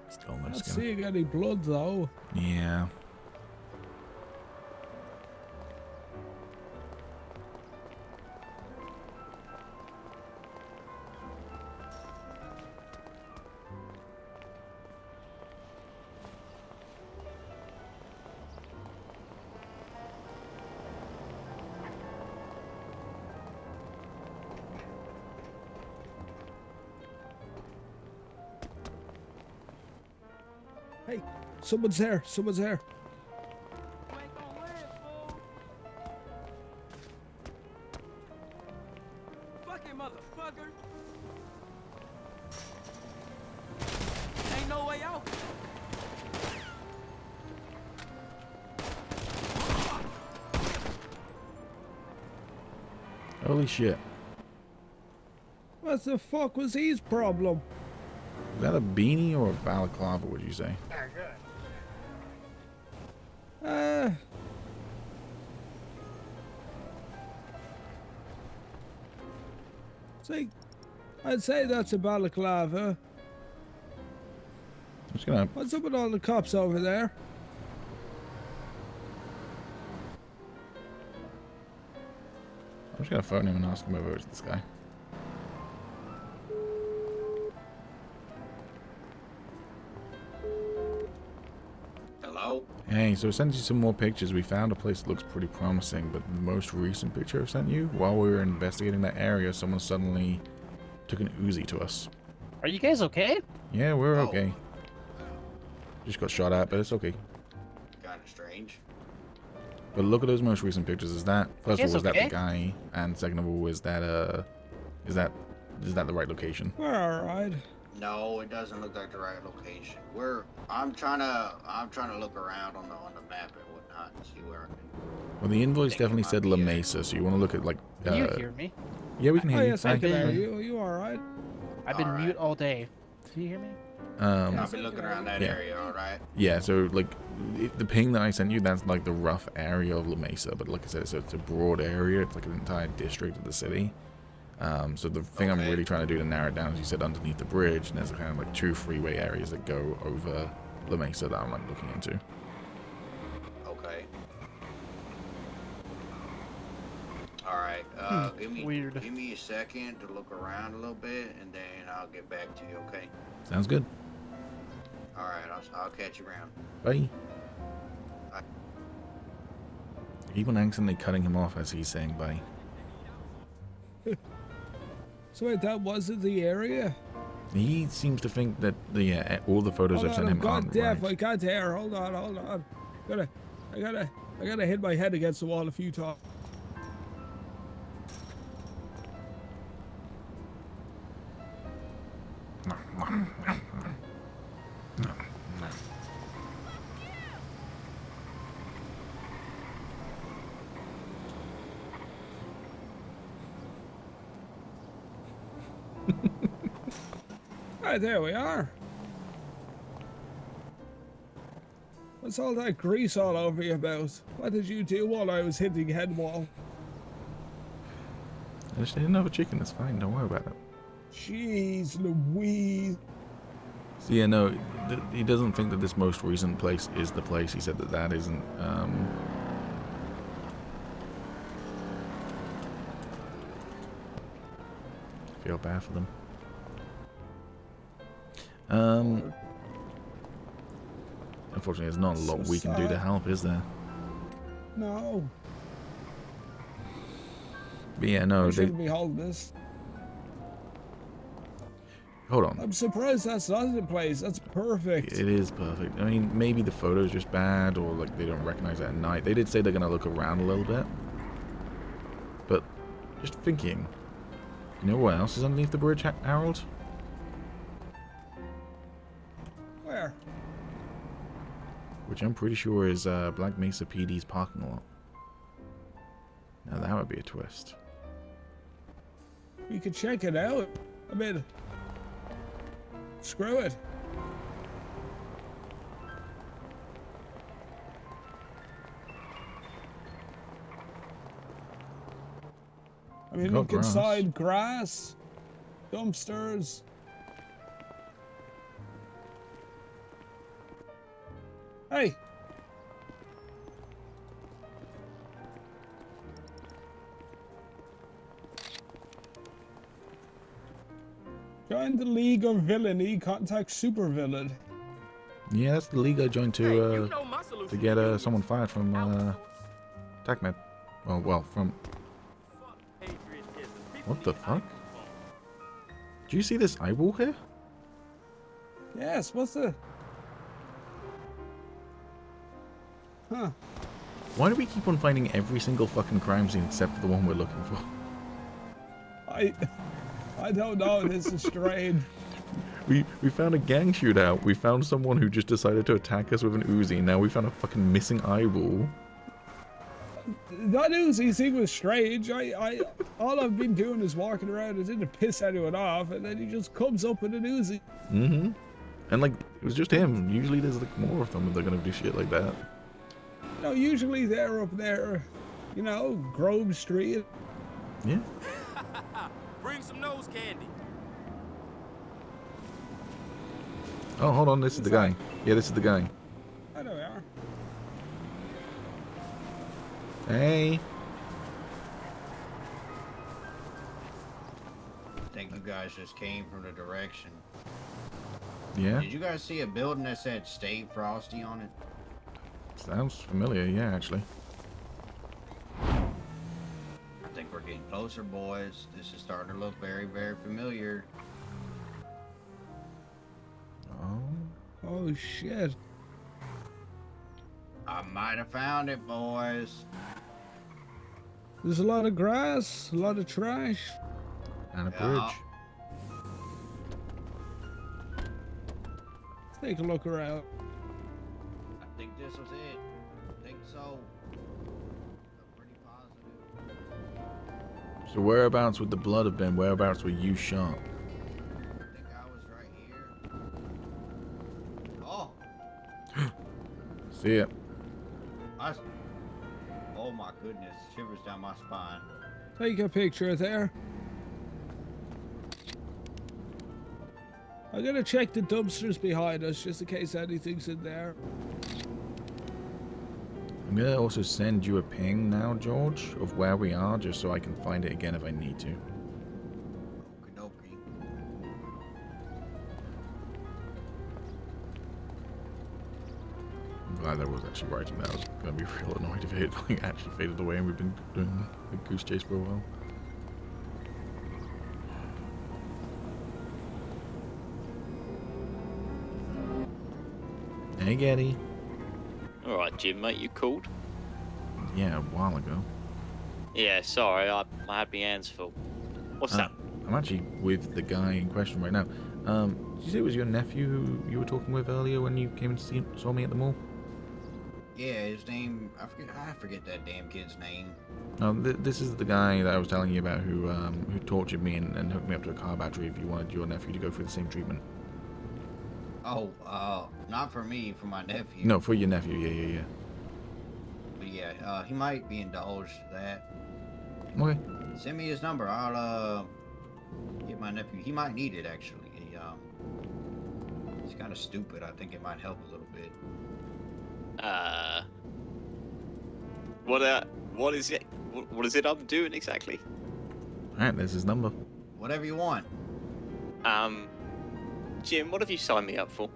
Still no Not skin. seeing any blood though. Yeah. Hey, someone's there. Someone's there. Fucking motherfucker. Ain't no way out. Holy shit. What the fuck was his problem? Is that a beanie or a balaclava, would you say? See, I'd say that's a balaclava. I'm just gonna... What's up with all the cops over there? I'm just gonna phone him and ask him whether it's this guy. Hello? Hey, so I sent you some more pictures. We found a place that looks pretty promising, but the most recent picture I sent you, while we were investigating that area, someone suddenly took an Uzi to us. Are you guys okay? Yeah, we're okay. Just got shot at, but it's okay. Kind of strange. But look at those most recent pictures. Is that, first of all, is that okay? the guy? And second of all, is that is that the right location? We're alright. No, it doesn't look like the right location. I'm trying to look around on the map and whatnot and see where I can. Well, the invoice definitely said La Mesa, so you want to look at like. Can you hear me? Yeah, we can hear Oh you. yes, I can Hi. hear you. You alright? I've been mute all day. Can you hear me? I've been looking around that area, all right? Yeah, so like the ping that I sent you, that's like the rough area of La Mesa, but like I said, it's a broad area. It's like an entire district of the city. So the thing I'm really trying to do to narrow it down is you said underneath the bridge, and there's kind of like 2 freeway areas that go over La Mesa that I'm like looking into. Okay. All right. Give me weird. Give me a second to look around a little bit, and then I'll get back to you. Okay. Sounds good. All right. I'll catch you around. Bye. Bye. I keep on accidentally cutting him off as he's saying bye. So wait, that wasn't the area? He seems to think that the all the photos I've sent him aren't deaf. right. I can't hear. Hold on. I gotta hit my head against the wall a few times. Right, there we are. What's all that grease all over you about? What did you do while I was hitting head wall? I just ate another chicken. It's fine. Don't worry about it. Jeez Louise. So yeah, no, he doesn't think that this most recent place is the place. He said that that isn't. Feel bad for them. Unfortunately, there's not a lot we can do to help, is there? No. But yeah, no, I they... shouldn't be holding this. Hold on. I'm surprised that's not the place. That's perfect. It is perfect. I mean, maybe the photo's just bad, or like they don't recognize it at night. They did say they're gonna look around a little bit. But just thinking, you know what else is underneath the bridge, Harold? Where? Which I'm pretty sure is Black Mesa PD's parking lot. Now that would be a twist. We could check it out. I mean, screw it. I mean, look inside, grass, dumpsters. Hey. Join the League of Villainy. Contact Supervillain. Yeah, that's the league I joined to get someone fired from TechMed. Well, from. What the fuck? Do you see this eyeball here? Yes. What's the? Huh. Why do we keep on finding every single fucking crime scene except for the one we're looking for? I don't know. This is strange. We found a gang shootout. We found someone who just decided to attack us with an Uzi. Now we found a fucking missing eyeball. That Uzi thing was strange. All I've been doing is walking around and didn't piss anyone off, and then he just comes up with an Uzi. Mm-hmm. And like, it was just him. Usually there's like more of them if they're gonna do shit like that. No, usually they're up there, you know, Grove Street. Yeah. Bring some nose candy. Oh, hold on. This is the guy. Yeah, this is the guy. I know we are. Hey. I think you guys just came from the direction. Yeah. Did you guys see a building that said Stay Frosty on it? Sounds familiar. Yeah, actually. I think we're getting closer, boys. This is starting to look very, very familiar. Oh shit. I might have found it, boys. There's a lot of grass, a lot of trash. And a bridge. Let's take a look around. I think this was it. I think so. I'm pretty positive. So whereabouts would the blood have been? Whereabouts were you shot? I think I was right here. Oh! See it. Oh my goodness, shivers down my spine. Take a picture there. I'm gonna check the dumpsters behind us just in case anything's in there. I'm gonna also send you a ping now, George, of where we are, just so I can find it again if I need to. Okie dokie. I'm glad I was actually writing that. I was gonna be real annoyed if it like, actually faded away and we've been doing a goose chase for a while. Hey, Getty. Alright, Jim, mate, you called? Yeah, a while ago. Yeah, sorry, I had my hands full. What's that? I'm actually with the guy in question right now. Did you say it was your nephew who you were talking with earlier when you came and saw me at the mall? Yeah, his name, I forget that damn kid's name. This is the guy that I was telling you about who tortured me and hooked me up to a car battery if you wanted your nephew to go through the same treatment. Oh, not for me, for my nephew. No, for your nephew, yeah. But yeah, he might be indulged to that. Okay. Send me his number. I'll get my nephew. He might need it actually. He's kind of stupid. I think it might help a little bit. What is it? What is it I'm doing exactly? Alright, there's his number. Whatever you want. Jim, what have you signed me up for?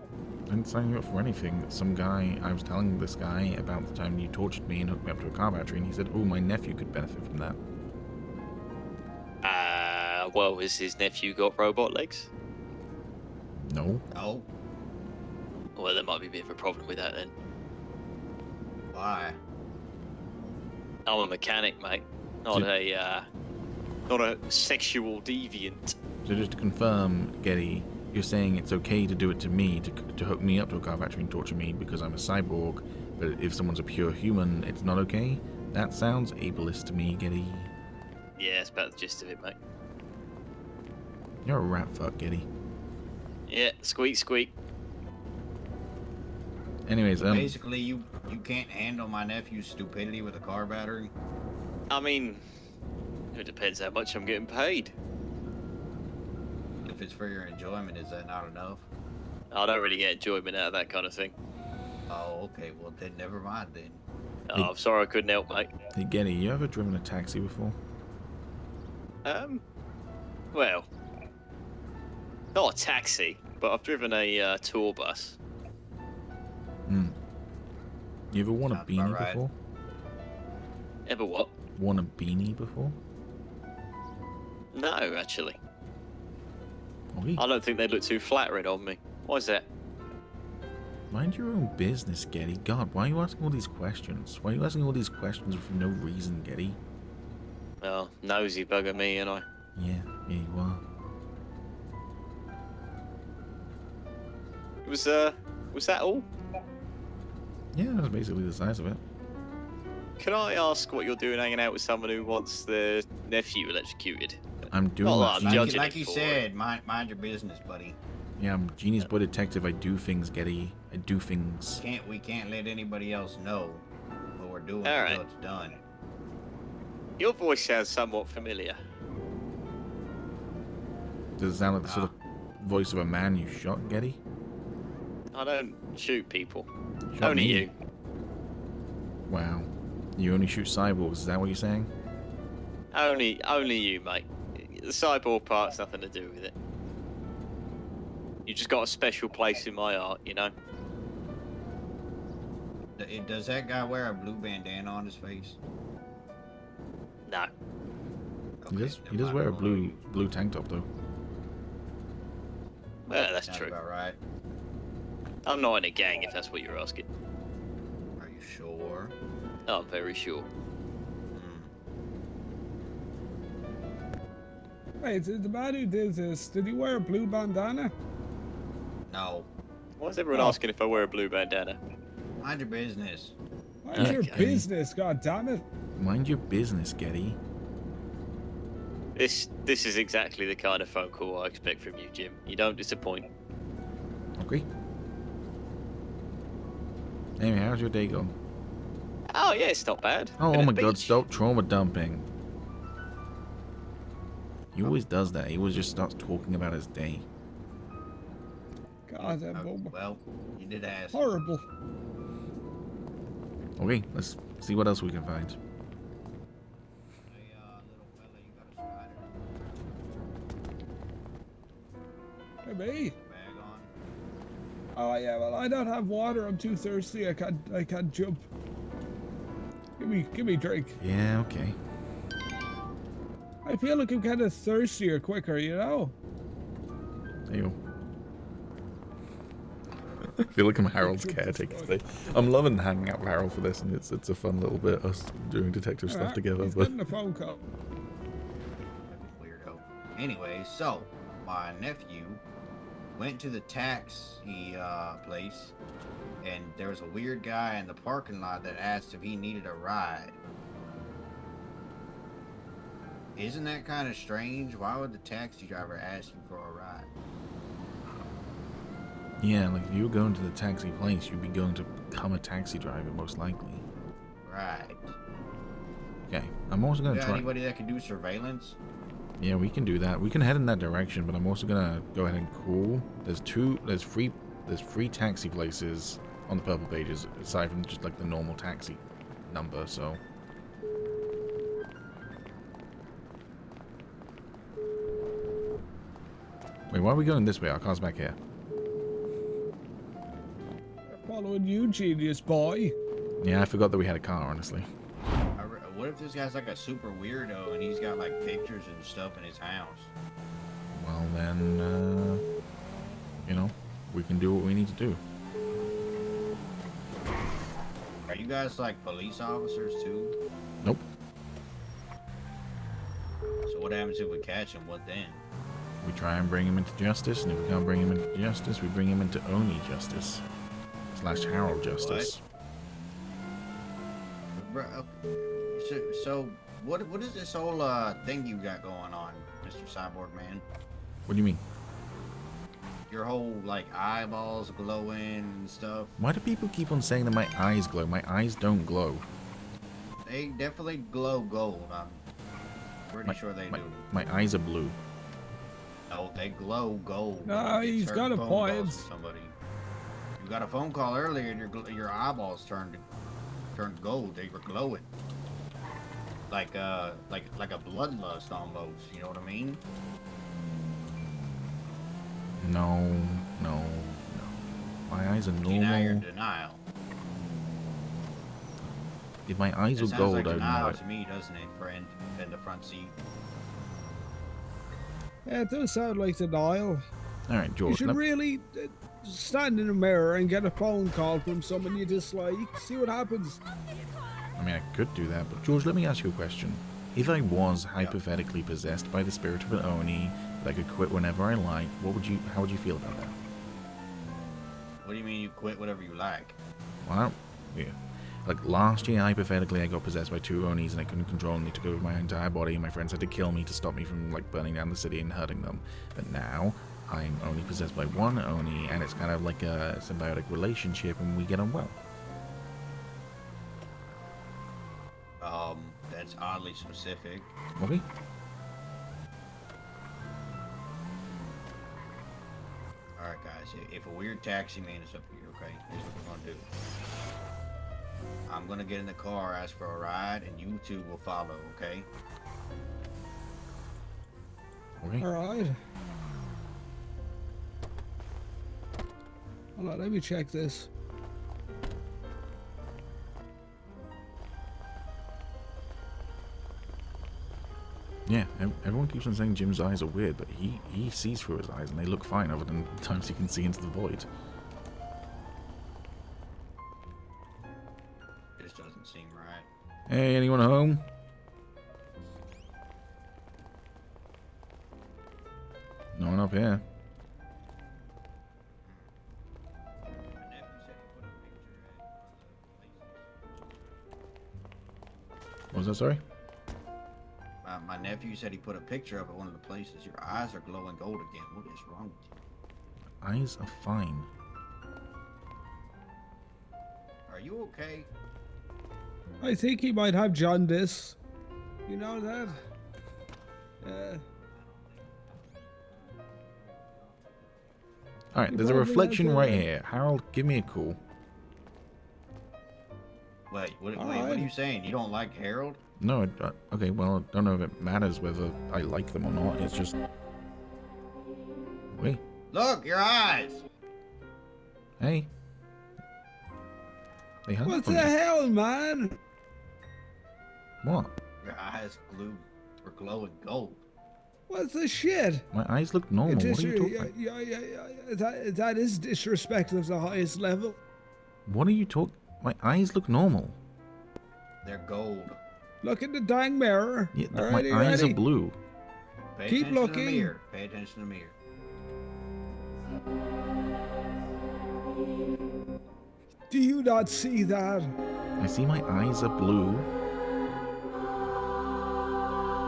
I didn't sign you up for anything. Some guy, I was telling this guy about the time you tortured me and hooked me up to a car battery, and he said, oh, my nephew could benefit from that. Well, has his nephew got robot legs? No. No. Well, there might be a bit of a problem with that then. Why? I'm a mechanic, mate. Not a sexual deviant. So just to confirm, Getty, you're saying it's okay to do it to me, to hook me up to a car battery and torture me because I'm a cyborg, but if someone's a pure human, it's not okay? That sounds ableist to me, Getty. Yeah, it's about the gist of it, mate. You're a rat fuck, Getty. Yeah, squeak, squeak. Anyways, basically, you can't handle my nephew's stupidity with a car battery? I mean, it depends how much I'm getting paid. If it's for your enjoyment, is that not enough? I don't really get enjoyment out of that kind of thing. Oh, okay. Well, then never mind then. Oh, I'm sorry I couldn't help, mate. Hey, Getty, you ever driven a taxi before? Well, not a taxi, but I've driven a tour bus. You ever worn a Sounds beanie about right. before? Ever what? Worn a beanie before? No, actually. Okay. I don't think they'd look too flattering on me. Why is that? Mind your own business, Getty. God, why are you asking all these questions? Why are you asking all these questions for no reason, Getty? Oh, nosy bugger me, and I. Yeah, you are. Was that all? Yeah, that's basically the size of it. Can I ask what you're doing hanging out with someone who wants their nephew electrocuted? I'm doing Not that I'm judging like him you for said, mind your business, buddy. Yeah, I'm Genie's boy detective. I do things, Getty. I do things. We can't let anybody else know what we're doing All until right. it's done. Your voice sounds somewhat familiar. Does it sound like the sort of voice of a man you shot, Getty? I don't shoot people. Shot Only me. you. Wow. You only shoot cyborgs, is that what you're saying? Only you, mate. The cyborg part's nothing to do with it. You just got a special place in my heart, you know? Does that guy wear a blue bandana on his face? No. He does wear a blue tank top though. Well, that's Sounds true. about right. I'm not in a gang, if that's what you're asking. Are you sure? I'm very sure. Wait, the man who did this, did he wear a blue bandana? No. Why is everyone Oh. asking if I wear a blue bandana? Mind your business. Mind your Okay. business, god damn it. Mind your business, Getty. This is exactly the kind of phone call I expect from you, Jim. You don't disappoint. Okay. Anyway, how's your day going? Oh yeah, it's not bad. Oh, Been at my the god, beach. stop trauma dumping. He always does that. He always just starts talking about his day. God, that Well, you did ask. horrible. Okay, let's see what else we can find. Hey, me? Oh yeah, well I don't have water. I'm too thirsty. I can't jump. Give me a drink. Yeah, okay. I feel like I'm kind of thirstier quicker, you know? There you go. I feel like I'm Harold's caretaker today. I'm loving hanging out with Harold for this, and it's a fun little bit, us doing detective stuff Alright, together. he's But getting a phone call. Weirdo. Anyway, so my nephew went to the taxi place, and there was a weird guy in the parking lot that asked if he needed a ride. Isn't that kind of strange? Why would the taxi driver ask you for a ride? yeah, like if you were going to the taxi place, you'd be going to become a taxi driver, most likely. Right. Okay, I'm also gonna You got try. anybody that can do surveillance? Yeah, we can do that. We can head in that direction, but I'm also gonna go ahead and call. There's free taxi places on the purple pages, aside from just like the normal taxi number. So. Wait, why are we going this way? Our car's back here. Following you, genius boy. Yeah, I forgot that we had a car, honestly. What if this guy's like a super weirdo and he's got like pictures and stuff in his house? Well, then, you know, we can do what we need to do. Are you guys like police officers too? Nope. So what happens if we catch him? What then? We try and bring him into justice, and if we can't bring him into justice, we bring him into Oni justice. / Harold justice. So what is this whole thing you got going on, Mr. Cyborg Man? What do you mean? Your whole like eyeballs glowing and stuff. Why do people keep on saying that my eyes glow? My eyes don't glow. They definitely glow gold. I'm pretty sure they do. My eyes are blue. No, they glow gold. No, You get he's certain got a phone calls point. from somebody. You got a phone call earlier, and your eyeballs turned gold. They were glowing. Like a bloodlust almost. You know what I mean? No. My eyes are normal. Now you're in denial. If my eyes were It sounds gold, like I'd know denial it. to me, doesn't it, friend? In the front seat. Yeah, it does sound like denial. All right, You George. should really stand in a mirror and get a phone call from someone you dislike. See what happens. I mean, I could do that, but George, let me ask you a question. If I was hypothetically possessed by the spirit of an Oni, that I could quit whenever I like, how would you feel about that? What do you mean you quit whatever you like? Well, yeah. Like last year, hypothetically, I got possessed by 2 Onis and I couldn't control them. They took over my entire body, and my friends had to kill me to stop me from like burning down the city and hurting them. But now, I'm only possessed by 1 Oni, and it's kind of like a symbiotic relationship, and we get on well. That's oddly specific. Okay. Alright guys, if a weird taxi man is up here, okay, here's what we're gonna do. I'm gonna get in the car, ask for a ride, and you two will follow, okay? Okay. Alright. Hold on, let me check this. Yeah, everyone keeps on saying Jim's eyes are weird, but he sees through his eyes and they look fine other than times he can see into the void. This doesn't seem right. Hey, anyone home? No one up here. What was that, sorry? My nephew said he put a picture up at one of the places. Your eyes are glowing gold again. What is wrong with you? Eyes are fine. Are you okay? I think he might have jaundice. You know that? Alright, there's a reflection right here. Harold, give me a call. What are Alright. you saying? You don't like Harold? No, okay, well, I don't know if it matters whether I like them or not. It's just... Wait, Look, your eyes! hey. They hung What up on the me. hell, man? What? Your eyes were glowing gold. What's the shit? My eyes look normal. What are you talking about? That is disrespect of the highest level. What are you talking... My eyes look normal. They're gold. Look in the dang mirror. Yeah, All my right, you eyes ready? are blue. Pay Keep attention to looking. the mirror. Pay attention to the mirror. Do you not see that? I see my eyes are blue.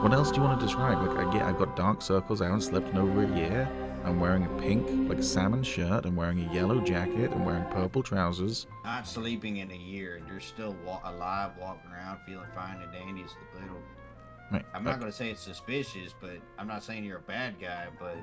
What else do you want to describe? Like, I've got dark circles. I haven't slept in over a year. I'm wearing a pink, like, salmon shirt. I'm wearing a yellow jacket. I'm wearing purple trousers. Not sleeping in a year, and you're still alive, walking around, feeling fine and dandy as the little. Right. I'm not going to say it's suspicious, but I'm not saying you're a bad guy, but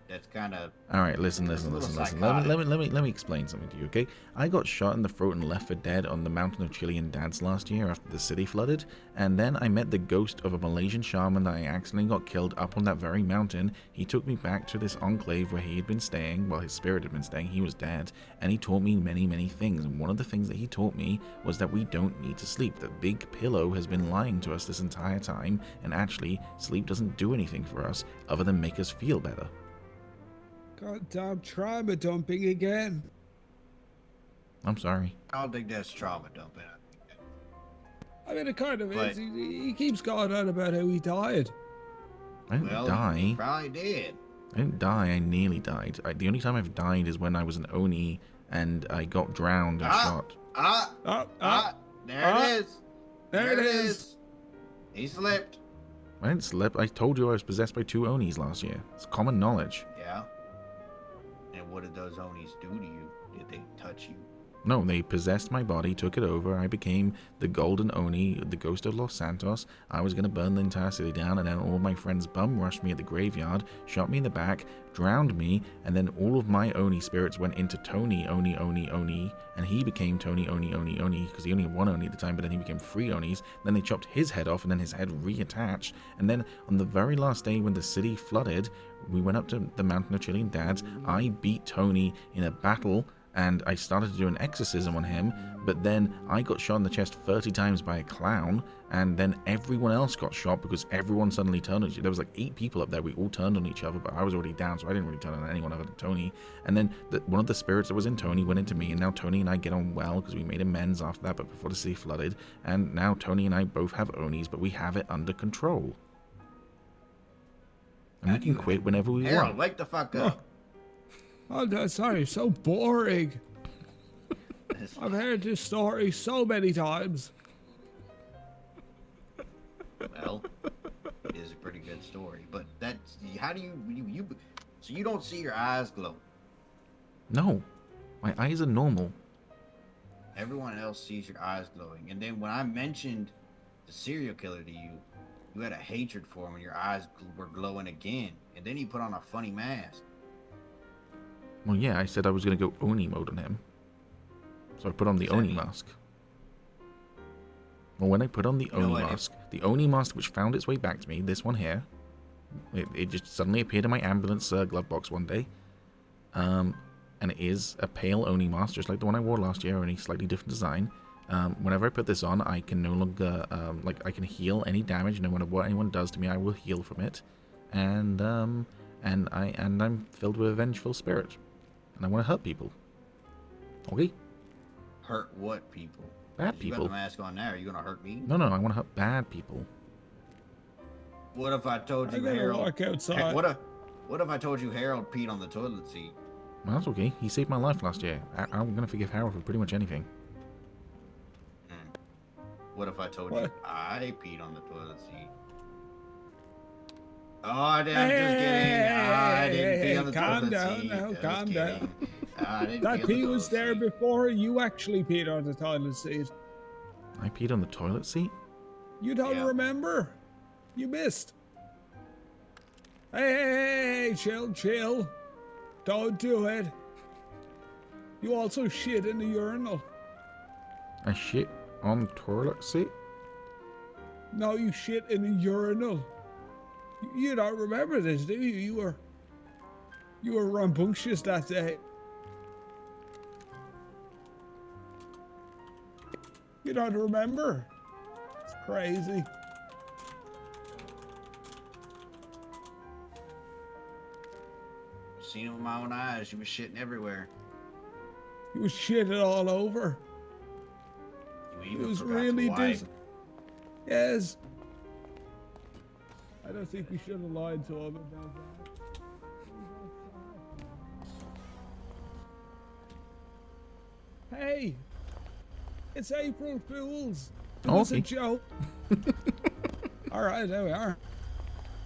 that's kind of... All right, listen. Let me explain something to you, okay? I got shot in the throat and left for dead on the mountain of Chilean dads last year after the city flooded, and then I met the ghost of a Malaysian shaman that I accidentally got killed up on that very mountain. He took me back to this enclave where he had been staying, well, his spirit had been staying, he was dead, and he taught me many, many things, and one of the things that he taught me was that we don't need to sleep. The big pillow has been lying to us this entire time, and actually, sleep doesn't do anything for us other than make us feel better. Goddamn trauma dumping again. I'm sorry. I don't think that's trauma dumping. I mean, it kind of But- is. He keeps going on about how he died. I didn't Well, die. you probably did. I didn't die, I nearly died. The only time I've died is when I was an Oni and I got drowned and shot. There it is. There it is. He slipped. I didn't slip. I told you I was possessed by 2 Onis last year. It's common knowledge. Yeah. And what did those Onis do to you? Did they touch you? No, they possessed my body, took it over. I became the Golden Oni, the ghost of Los Santos. I was going to burn the entire city down, and then all my friends bum rushed me at the graveyard, shot me in the back, drowned me, and then all of my Oni spirits went into Tony, Oni, and he became Tony, Oni, because he only had 1 Oni at the time, but then he became 3 Onis. Then they chopped his head off, and then his head reattached. And then on the very last day when the city flooded, we went up to the mountain of Chilean dads. I beat Tony in a battle, and I started to do an exorcism on him, but then I got shot in the chest 30 times by a clown, and then everyone else got shot because everyone suddenly turned on each other. There was like 8 people up there. We all turned on each other, but I was already down, so I didn't really turn on anyone other than Tony. And then one of the spirits that was in Tony went into me, and now Tony and I get on well because we made amends after that, but before the city flooded. And now Tony and I both have Onis, but we have it under control. And we can quit whenever we Harold, want. wake the fuck up. Oh, no, sorry, so boring. I've heard this story so many times. Well, it is a pretty good story, but that's how do you so you don't see your eyes glow? No, my eyes are normal. Everyone else sees your eyes glowing, and then when I mentioned the serial killer to you, you had a hatred for him, and your eyes were glowing again, and then you put on a funny mask. Well, yeah, I said I was going to go Oni mode on him. So I put on the Oni mask. Well, when I put on the Oni mask, which found its way back to me, this one here, it just suddenly appeared in my ambulance glove box one day. And it is a pale Oni mask, just like the one I wore last year, only slightly different design. Whenever I put this on, I can no longer, I can heal any damage. No matter what anyone does to me, I will heal from it. And I'm filled with a vengeful spirit. And I want to hurt people. Okay? Hurt what people? Bad You people. got the mask on now. Are you gonna hurt me? No, I want to hurt bad people. What if I told you I gotta Harold? walk outside. What if I told you Harold peed on the toilet seat? Well, that's okay. He saved my life last year. I'm going to forgive Harold for pretty much anything. What if I told you I peed on the toilet seat? Oh, I'm just kidding. I didn't pee on the calm toilet down seat. now, Just calm kidding. down. I didn't That pee on the pee was toilet there seat. before you actually peed on the toilet seat. I peed on the toilet seat? You don't remember? You missed. Hey, chill. Don't do it. You also shit in the urinal. I shit On the toilet seat? No, you shit in a urinal. You don't remember this, do you? You were rambunctious that day. You don't remember? It's crazy. Seen it with my own eyes. You was shitting everywhere. You was shitting all over. You It even was forgot really to wipe. Yes. I don't think we should have lied to him about that. Hey, it's April Fools. It was a Okay. joke. All right, there we are.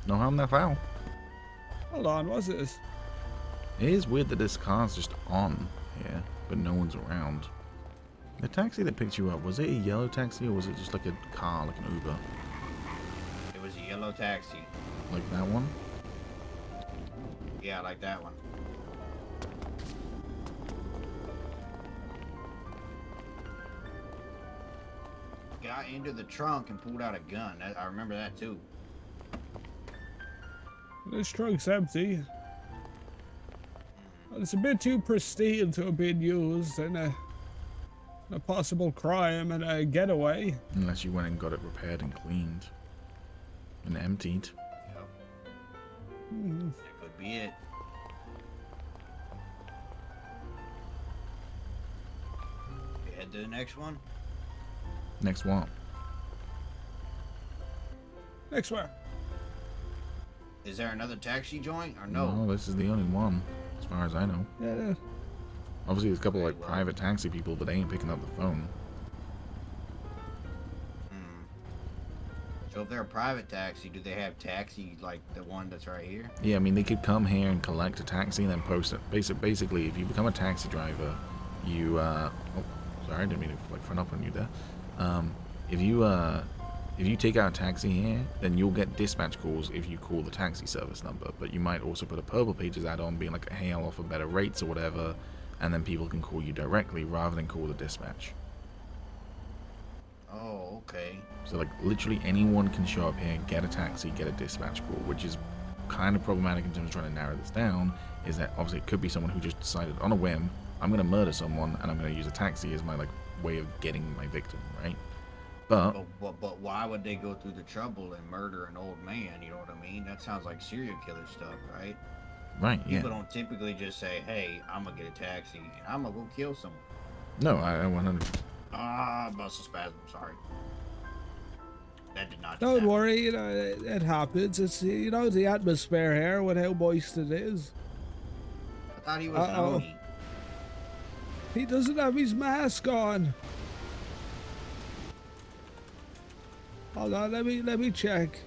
No harm, no foul. Hold on, what's this? It is weird that this car's just on here, but no one's around. The taxi that picked you up, was it a yellow taxi or was it just like a car, like an Uber? It was a yellow taxi. Like that one? Yeah, like that one. Got into the trunk and pulled out a gun. I remember that too. This trunk's empty. Well, it's a bit too pristine to have been used in a possible crime and a getaway. Unless you went and got it repaired and cleaned. And emptied. Mhm. That could be it. Head to the next one. Next one. Next where? Is there another taxi joint or no? No, this is the only one, as far as I know. Yeah. Obviously, there's a couple of like private taxi people, but they ain't picking up the phone. So if they're a private taxi, do they have taxi like the one that's right here? Yeah, I mean, they could come here and collect a taxi and then post it. Basically, if you become a taxi driver, you, oh, sorry, I didn't mean to like front up on you there. If you take out a taxi here, then you'll get dispatch calls if you call the taxi service number. But you might also put a Purple Pages ad on being like, hey, I'll offer better rates or whatever, and then people can call you directly rather than call the dispatch. Oh, okay. So like literally anyone can show up here, get a taxi, get a dispatch call, which is kind of problematic in terms of trying to narrow this down, is that obviously it could be someone who just decided on a whim, I'm going to murder someone and I'm going to use a taxi as my like way of getting my victim, right? But But why would they go through the trouble and murder an old man? You know what I mean? That sounds like serial killer stuff, right? right, yeah. People don't typically just say, hey, I'm going to get a taxi and I'm going to go kill someone. No, I 100. Muscle spasm, sorry. That did not. Don't worry, you know, it happens. It's, you know, the atmosphere here with how moist it is. I thought he was an Oni. He doesn't have his mask on. Hold on, let me check.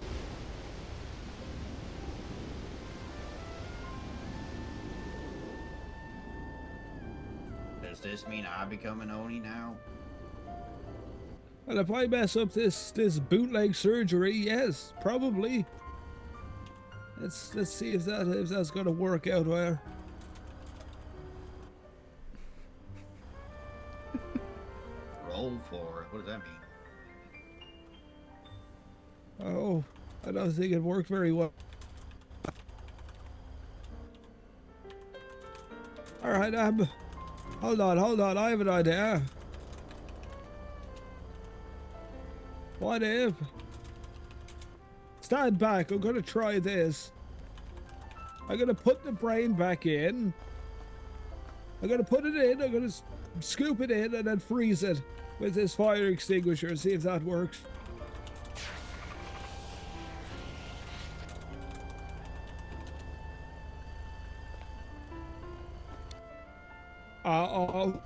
Does this mean I become an Oni now? Well, if I mess up this bootleg surgery, yes, probably. Let's see if that's gonna work out well. Roll for it. What does that mean? Oh, I don't think it worked very well. All right, hold on. I have an idea. What if? Stand back. I'm gonna try this. I'm gonna put the brain back in. I'm gonna put it in. I'm gonna scoop it in and then freeze it with this fire extinguisher. See if that works. Uh-oh.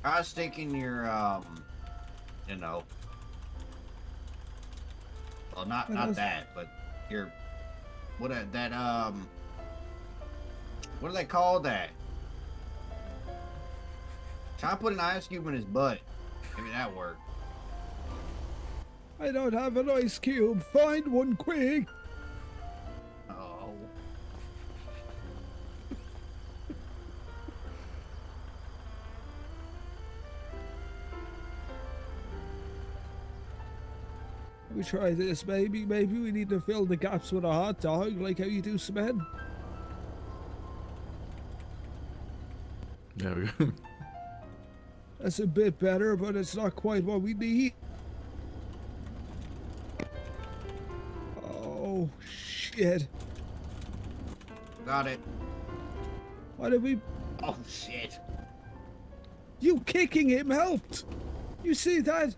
I was thinking your, you know, well, not that, but your, what do they call that? Try to put an ice cube in his butt. Maybe that worked. I don't have an ice cube. Find one quick. We try this. Maybe we need to fill the gaps with a hot dog, like how you do cement. There we go. That's a bit better, but it's not quite what we need. Oh, shit. Got it. Why did we... Oh, shit. You kicking him helped. You see that?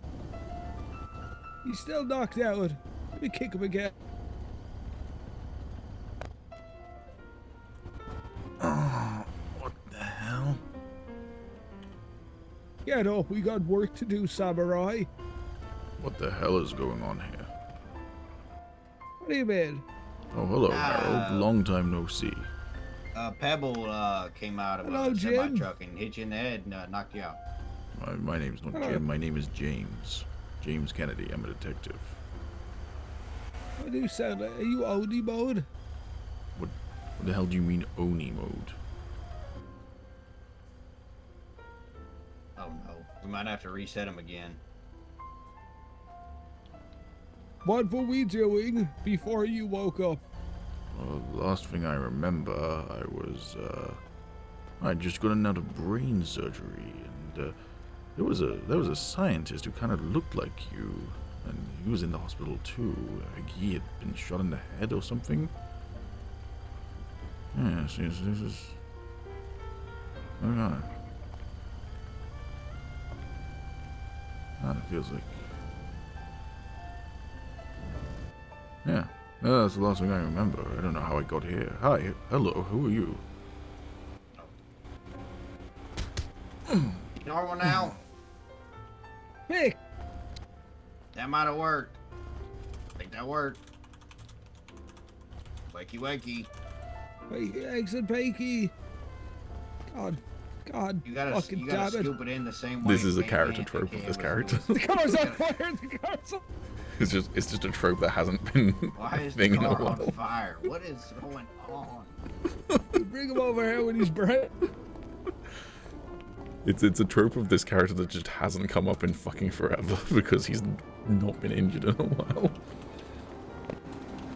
He's still knocked out. Let me kick him again. Oh, what the hell? Get up, we got work to do, samurai. What the hell is going on here? What do you mean? Oh, hello, Harold. Long time no see. Pebble came out of Hello, a Jim. semi-truck and hit you in the head and knocked you out. My name's not Hello. Jim. My name is James. James Kennedy. I'm a detective. What do you sound like? Are you Oni mode? What the hell do you mean Oni mode? Oh no, we might have to reset him again. What were we doing before you woke up? Well, the last thing I remember, I was, I'd just gotten out of brain surgery, and, there was a scientist who kind of looked like you, and he was in the hospital too. I think he had been shot in the head or something. Yes, this is... Okay. It feels like... Yeah. No, that's the last thing I remember. I don't know how I got here. Hi. Hello. Who are you? Normal now? Hey! That might have worked. I think that worked. Wakey wakey. Wait, eggs and bakey. God, You gotta fucking damn it. scoop it in the same way. This is a Bam, character bam, trope bam, of this bam, character. bam. The car's on fire! The car's on... It's just a trope that hasn't been Why a is thing the in a car on while. fire? What is going on? Bring him over here when he's burnt. It's a trope of this character that just hasn't come up in fucking forever because he's not been injured in a while.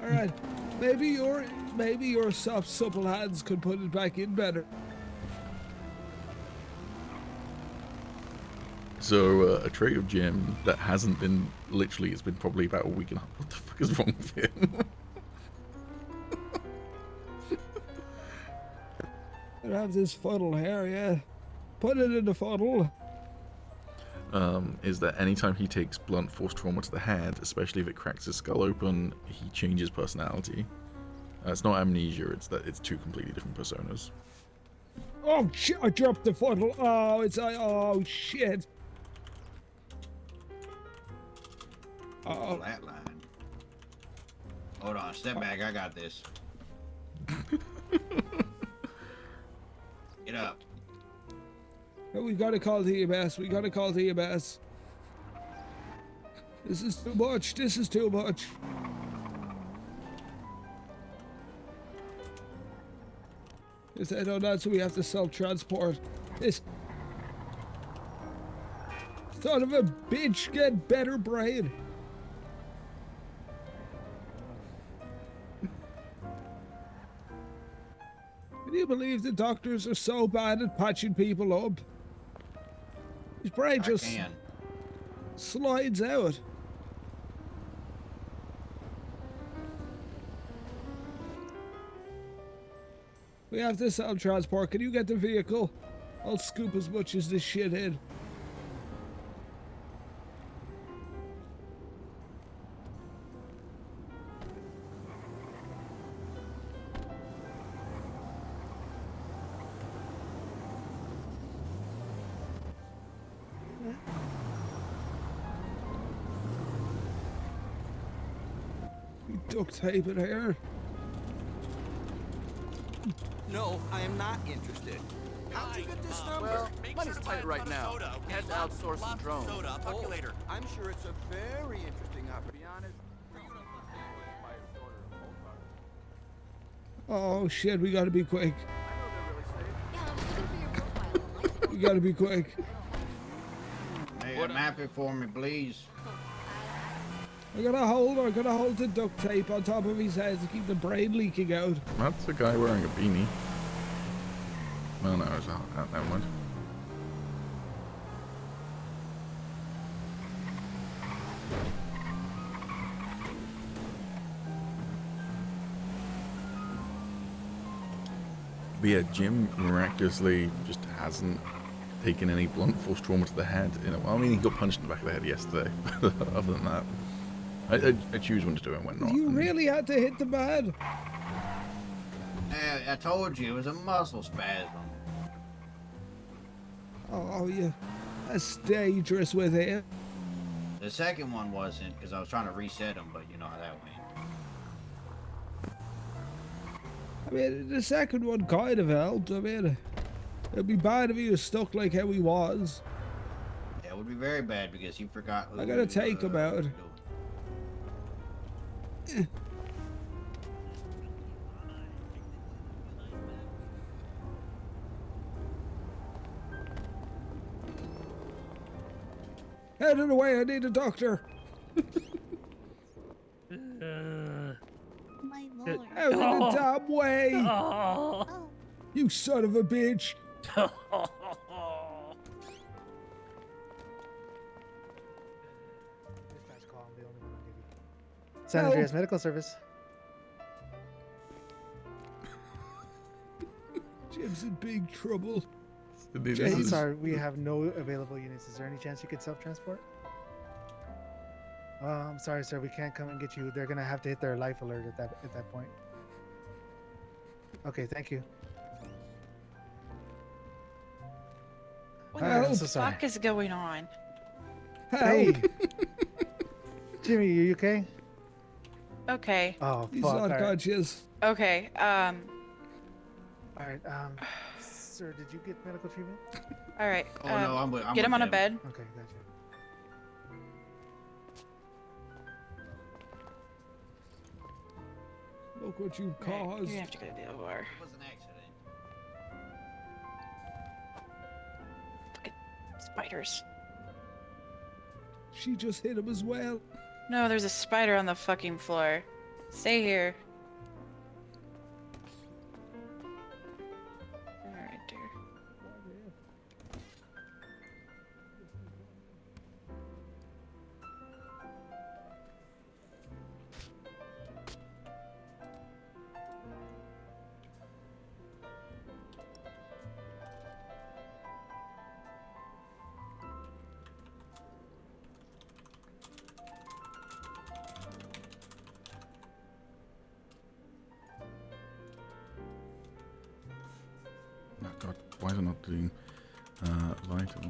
Alright. Maybe your soft, supple hands could put it back in better. So, a tray of jam that hasn't been, literally, it's been probably about a week and a half. What the fuck is wrong with him? I have this funnel here, yeah. Put it in the funnel. Is that anytime he takes blunt force trauma to the head, especially if it cracks his skull open, he changes personality. It's not amnesia, it's that it's two completely different personas. Oh shit, I dropped the funnel. Oh shit. Uh-oh. Flatline. Hold on, step back. I got this. Get up. We gotta call the EMS. We gotta call the EMS. This is too much. This is too much. If they don't answer, we have to self-transport. This son of a bitch, get better brain. Can you believe the doctors are so bad at patching people up? His brain just slides out. We have to self-transport. Can you get the vehicle? I'll scoop as much as this shit in. Duct tape it here. No, I am not interested. How'd you get this number? Well, money's tight right now. Had to outsource some drones. Talk to you later. I'm sure it's a very interesting opportunity. To be honest, for you to buy a shorter a whole car. Oh shit, we gotta be quick. We gotta be quick. Hey, map it for me, please. I got to hold the duct tape on top of his head to keep the brain leaking out. That's a guy wearing a beanie. No, it's not. Never mind. But yeah, Jim miraculously just hasn't taken any blunt force trauma to the head. You know, I mean, he got punched in the back of the head yesterday. Other than that, I choose when to do it and when not. You really had to hit the man. I told you it was a muscle spasm. Oh, yeah. That's dangerous with him. The second one wasn't because I was trying to reset him, but you know how that went. I mean, the second one kind of helped. I mean, it'd be bad if he was stuck like how he was. Yeah, it would be very bad because he forgot who I gotta take him out. Out of the way, I need a doctor. My lord. Out of the damn way. You son of a bitch. San Andreas Medical Service. Jim's in big trouble. I'm sorry, we have no available units. Is there any chance you could self-transport? I'm sorry, sir. We can't come and get you. They're gonna have to hit their life alert at that point. Okay, thank you. What I'm the so sorry. fuck is going on? Hey, Jimmy, are you okay? Okay. Oh, He's fuck. unconscious. Okay. All right. Sir, did you get medical treatment? All right. Oh, no, I'm get with him on a him. bed. Okay, gotcha. Look what you Right, caused. you're gonna have to go to the OR. It was an accident. Spiders. She just hit him as well. No, there's a spider on the fucking floor. Stay here. Alright, dear. Oh God, why is it not doing vitals?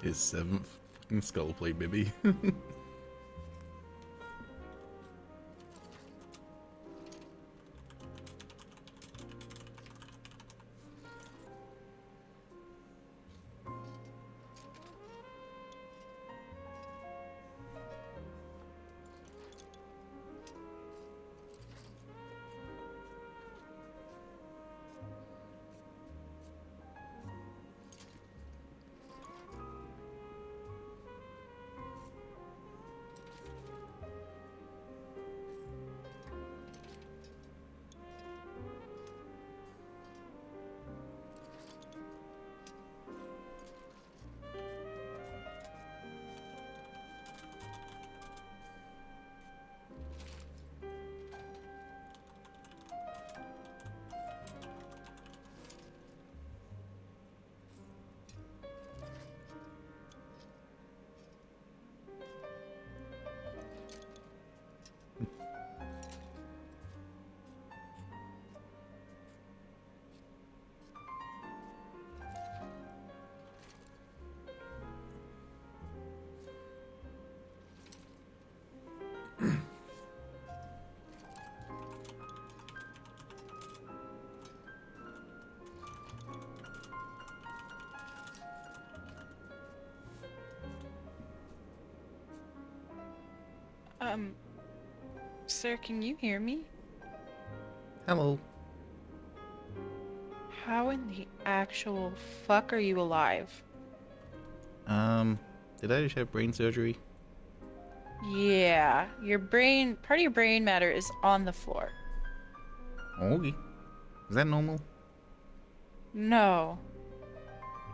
His 7th fucking skull plate, baby. Sir, can you hear me? Hello. How in the actual fuck are you alive? Did I just have brain surgery? Yeah, your brain, part of your brain matter is on the floor. Okay. Is that normal? No.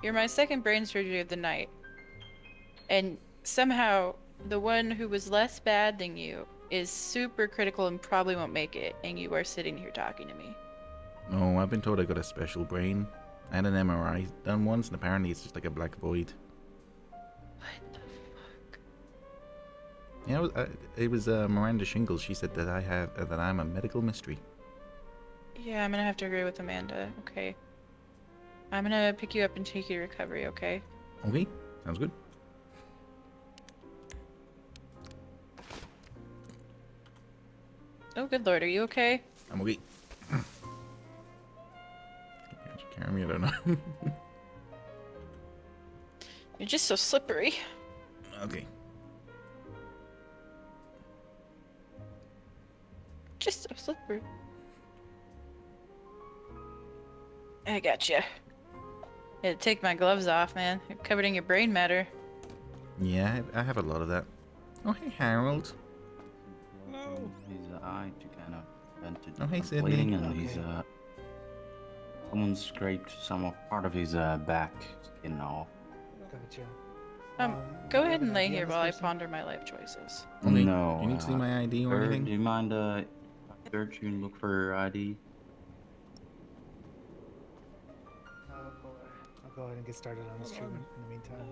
You're my second brain surgery of the night. And somehow, the one who was less bad than you is super critical and probably won't make it, and you are sitting here talking to me. No, I've been told I got a special brain. I had an MRI done once, and apparently it's just like a black void. What the fuck? Yeah, it was Miranda Shingles. She said that that I'm a medical mystery. Yeah, I'm gonna have to agree with Amanda, okay? I'm gonna pick you up and take you to recovery, okay? Okay, sounds good. Oh, good lord, are you okay? I'm okay. Can't you carry me? I don't know. You're just so slippery. Okay. Just so slippery. I got you. Had to take my gloves off, man. You're covered in your brain matter. Yeah, I have a lot of that. Oh, hey, Harold. His eye to kind of vent it Oh, hey, from Sydney. bleeding, and he's someone scraped some part of his back skin off. Gotcha. Go you ahead have and an lay idea here on this while I person? ponder my life choices. Okay. No. Do you need to see my ID or sir, anything? Do you mind if I search you and look for your ID? I'll go ahead and get started on this treatment in the meantime.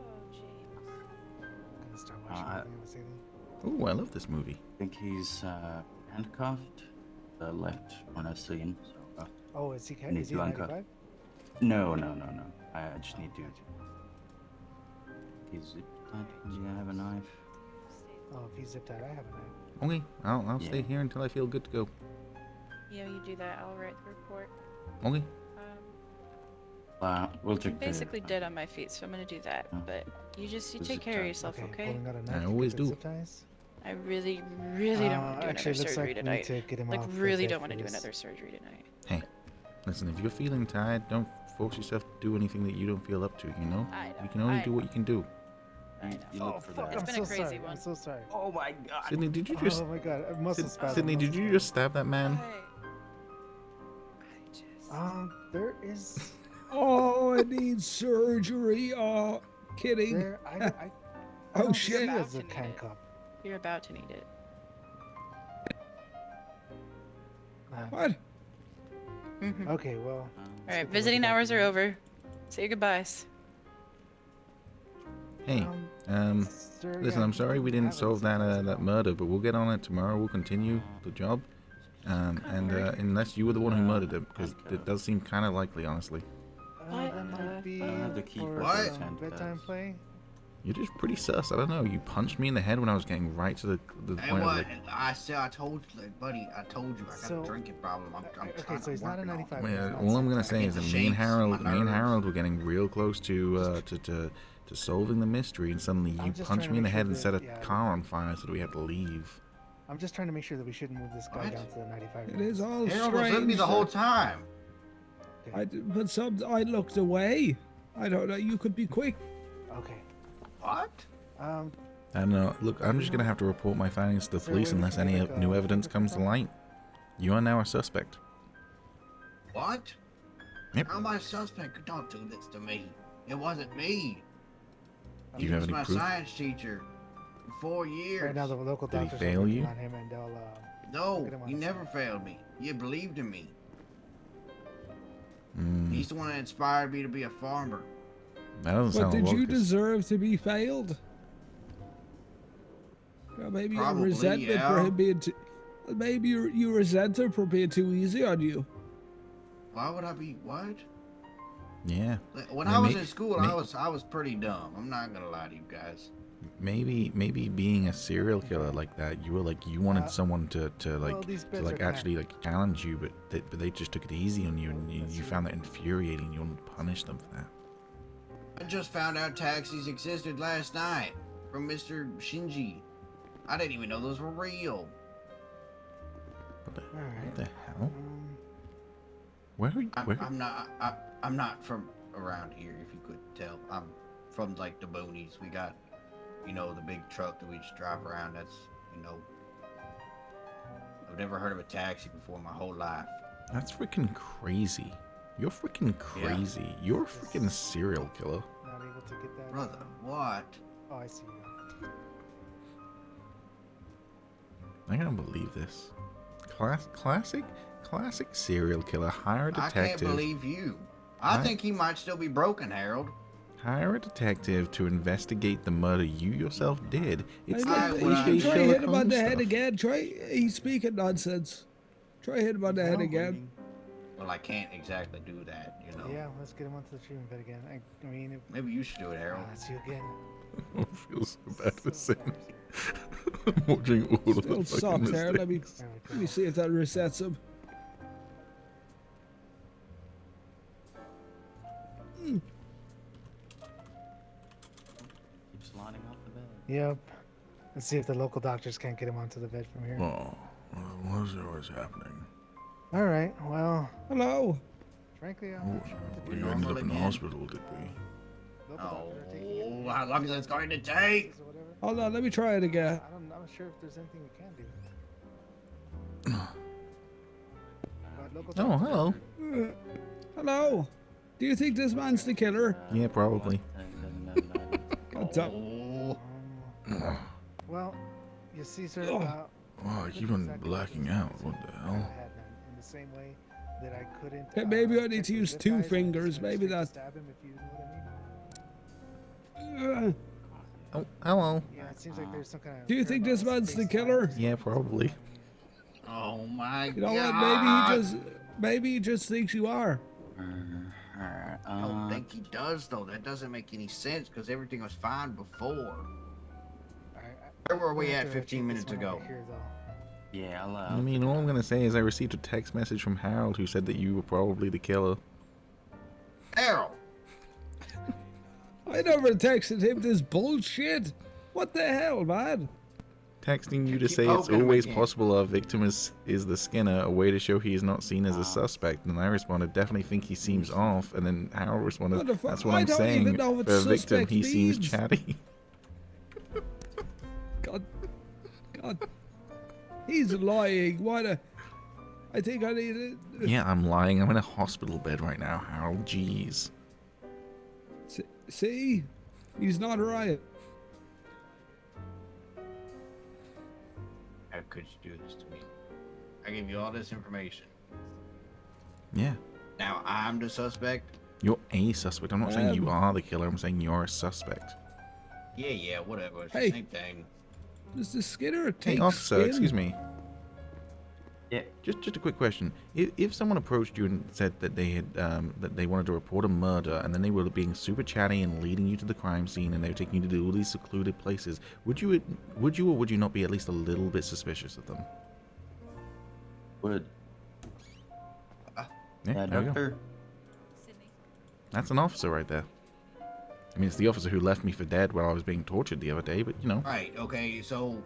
I'm gonna start watching everything on the ceiling. Ooh, I love this movie. I think he's handcuffed. The left one I've seen. So, Oh, is he I need is he to a uncuff. 95? No. I just need to. He's zip tied. Do you have a knife? Oh, if he's zip tied, I have a knife. Okay, I'll stay Yeah. here until I feel good to go. Yeah, you do that. I'll write the report. Okay. We'll I'm check basically dead on my feet, so I'm gonna do that. But you Zip take care of tie. yourself, okay? Pulling out a knife I to always get the do. zip ties. I really, really don't want to do actually, another looks surgery like we need tonight. to get him Like, off the really bed don't want to for do this. another surgery tonight. Hey, listen, if you're feeling tired, don't force yourself to do anything that you don't feel up to, you know? I know, You can only I do what you can do. You look for that. It's been a crazy sorry. one. I'm so sorry. Oh my god. Sydney, did you just... Oh my god, a muscle spasm. Sydney, did you just stab that man? There is. Oh, I need surgery. Oh, kidding. There, I Oh, don't shit. see About as to a need handcuff. You're about to need it. What? Okay, well. All right, visiting hours are over. Say your goodbyes. Hey, sir, listen, yeah, I'm you sorry can we didn't have it solve as that murder, but we'll get on it tomorrow. We'll continue the job. Unless you were the one who murdered him, because it does seem kind of likely, honestly. That might be I have the key for for some those bedtime play. You're just pretty sus. I don't know. You punched me in the head when I was getting right to the And point of what? like, I told you, like, buddy, I told you I got So- a drinking problem. I'm Okay, trying so he's not a working on 95. it. yeah, all I'm gonna say is that me and Harold, my nerves. were getting real close to solving the mystery, and suddenly you I'm just punched trying to me in the make head sure and that- set a yeah, car on fire, so that we had to leave. I'm just trying to make sure that we shouldn't move this guy down to the 95. It is all Harold was with me strange. the whole time. But I looked away. I don't know. You could be quick. Okay. What? I don't know. Look, I'm just gonna have to report my findings to the Is there a way police we unless can any get, like, new a evidence comes to light. You are now a suspect. What? Yep. How am I a suspect? Don't do this to me. It wasn't me. Do you He have was any my proof? science teacher for 4 years. Right now, the local Did he doctors fail are working you? on him, and they'll No, get him on he the never failed me. You believed in me. Mm, He's the one that inspired me to be a farmer. that doesn't But sound did you logical. deserve to be failed? Well, maybe you Probably, resentment for yeah. him being too. Maybe you resent him for being too easy on you. Why would I be what? Yeah. When May- I was may- in school, may- I was pretty dumb. I'm not gonna lie to you guys. Maybe being a serial killer like that, you were like you wanted someone to well, these to bits like are actually like challenge you, but they just took it easy on you, and you found that infuriating. You wanted to punish them for that. I just found out taxis existed last night from Mr. Shinji. I didn't even know those were real. What the Alright. hell? Where are you? Where? I'm not from around here. If you could tell, I'm from like the boonies. We got, you know, the big truck that we just drive around. That's, you know, I've never heard of a taxi before in my whole life. That's freaking crazy. You're freaking crazy. You're a freaking serial killer. not able to get that. Brother, what? Oh, I see. I can't believe this. Classic serial killer. Hire a I can't detective. believe you. I think he might still be broken, Harold. Hire a detective to investigate the murder you yourself did. It's Hey, like look, cliche you try Sherlock hit him on Holmes the head stuff. again. He's speaking nonsense. Try hit him on the head again. Well, I can't exactly do that, you know. Yeah, let's get him onto the treatment bed again. I mean, Maybe you should do it, Harold. That's you again. I feel so bad for saying. I'm watching all of the Still fucking sucks, Harold. Let mistakes. me see if that resets him. Keep sliding off the bed. Yep. Let's see if the local doctors can't get him onto the bed from here. Oh, what is always happening? All right. Well, hello. Frankly, I'm Oh, not sure what to we do. ended up in the hospital, did we? Oh, how long is this going to take? Hold on, let me try it again. I'm not sure if there's anything we can do. But local Oh, doctors- hello. Hello. Do you think this man's the killer? Yeah, probably. God damn. Well, you see, sir. Oh, I keep on blacking out. What the hell? In the same way that I couldn't. Okay, maybe I need check to the use zip two ties, I just fingers. went Maybe straight to that's. Stab him, if you know what I mean. Oh, hello. Yeah, it seems like there's some kind of. Do you think this man's the killer? Yeah, probably. Oh my You know god. what? Maybe he just thinks you are. I don't think he does, though. That doesn't make any sense because everything was fine before. Where were we at 15 minutes ago? Yeah, I mean, all I'm gonna say is I received a text message from Harold who said that you were probably the killer. Harold! I never texted him this bullshit. What the hell, man? Texting you to Keep say it's poking him always again. possible our victim is the Skinner, a way to show he is not seen as a suspect. And I responded, definitely think he seems off. And then Harold responded, What the fuck? that's what I I'm don't saying. even know what For a victim, suspect he seems means." chatty. God. He's lying. I think I need it. Yeah, I'm lying. I'm in a hospital bed right now, Harold. Jeez. See? He's not right. How could you do this to me? I gave you all this information. Yeah. Now I'm the suspect? You're a suspect. I'm not saying you are the killer. I'm saying you're a suspect. Yeah, whatever. It's Hey. the same thing. Does the Skinner Hey, take officer, skin? excuse me. Yeah. Just a quick question. If someone approached you and said that they had that they wanted to report a murder, and then they were being super chatty and leading you to the crime scene, and they were taking you to all these secluded places, would you or would you not be at least a little bit suspicious of them? Would. Yeah, there we go. Doctor. That's an officer right there. I mean, it's the officer who left me for dead while I was being tortured the other day, but you know. Right. Okay. So.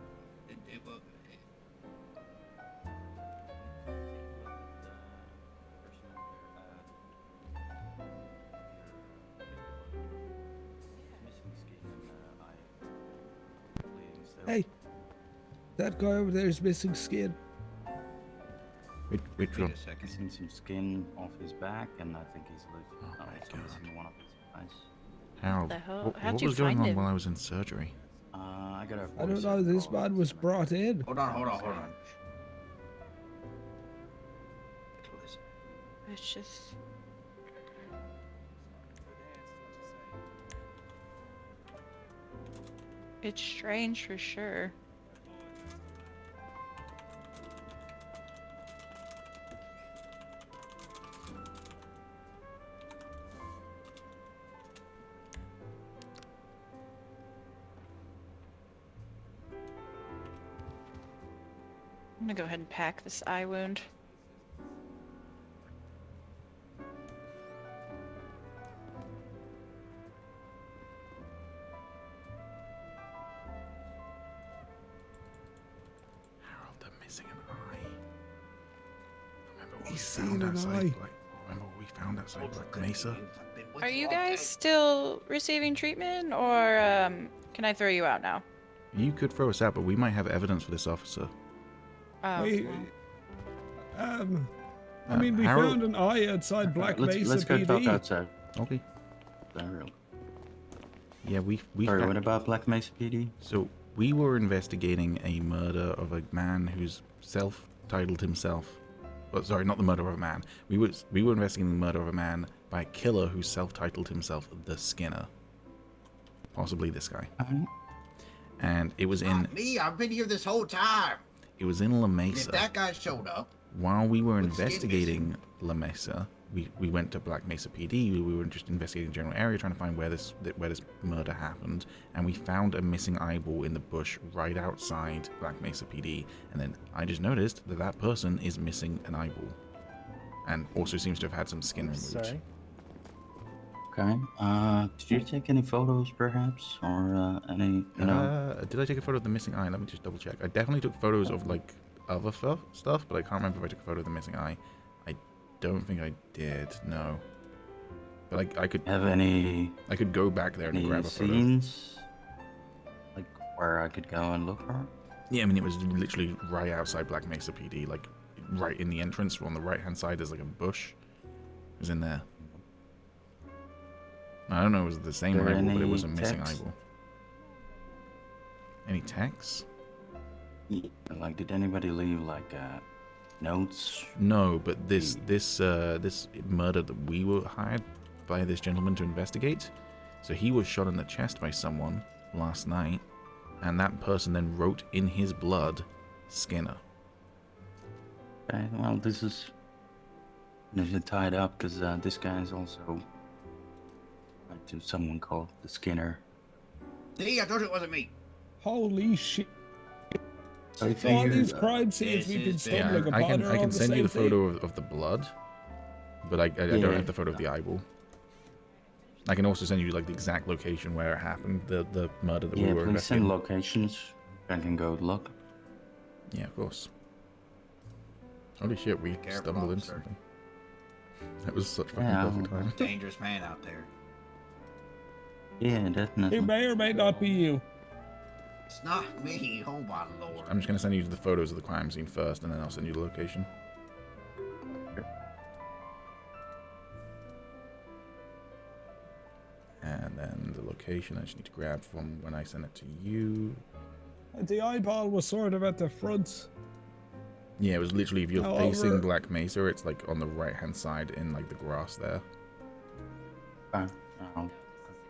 Hey, that guy over there is missing skin. Which one? Missing some skin off his back, and I think he's missing one of his eyes. Harold, The hell? what How'd was you going find on him? while I was in surgery? I got a. I don't know. This man was brought in. Hold on. It's just. It's strange for sure. I'm gonna go ahead and pack this eye wound. Harold, they're missing an eye. Remember what He's we seen found an outside? eye. Remember what we found outside Black Mesa? Are you guys still receiving treatment, or can I throw you out now? You could throw us out, but we might have evidence for this officer. Oh. We, I mean, we Harold- found an eye outside Black Mesa Let's go PD. talk outside. Okay. Daryl. Yeah, we Sorry, found- what about Black Mesa PD? So we were investigating a murder of a man who's self-titled himself. Oh, sorry, not the murder of a man. We were investigating the murder of a man by a killer who self-titled himself the Skinner. Possibly this guy. And it was in Me, I've been here this whole time. it was in La And Mesa. if that guy showed up, While we were What's skin investigating La Mesa, we went to Black Mesa PD. We were just investigating the general area, trying to find where this murder happened, and we found a missing eyeball in the bush right outside Black Mesa PD. And then I just noticed that that person is missing an eyeball, and also seems to have had some skin removed. Sorry. Okay. Did you take any photos, perhaps, or any? You know. Did I take a photo of the missing eye? Let me just double check. I definitely took photos of like other stuff, but I can't remember if I took a photo of the missing eye. I don't think I did. No. But I could have any. I could go back there and Any grab a photo. scenes, like where I could go and look for it? Yeah, I mean it was literally right outside Black Mesa PD, like right in the entrance. On the right-hand side, there's like a bush. It was in there. I don't know if it was the same There eyeball, but it any was a missing text? eyeball. Any texts? Yeah, like, did anybody leave like notes? No, but this murder that we were hired by this gentleman to investigate. So he was shot in the chest by someone last night, and that person then wrote in his blood, Skinner. Okay, well, this is tied up because this guy is also to someone called the Skinner. see, I told you it wasn't me. Holy shit. So if All you, these crime scenes we've been stumbling I upon can are I all can the send you same the thing. photo of the blood, but I don't Yeah. have the photo of the eyeball. I can also send you like the exact location where it happened, the murder that yeah, we were please send investigating. locations. I can go look. Yeah, of course. Holy shit, we Careful, stumbled into officer. something. That was such fucking Yeah, perfect time. Dangerous man out there. Yeah, definitely. It may or may not be you. It's not me. Oh my lord. I'm just gonna send you the photos of the crime scene first, and then I'll send you the location. And then the location I just need to grab from when I send it to you. The eyeball was sort of at the front. Yeah, it was literally if you're No, facing over- Black Mesa, it's like on the right hand side in like the grass there. I'll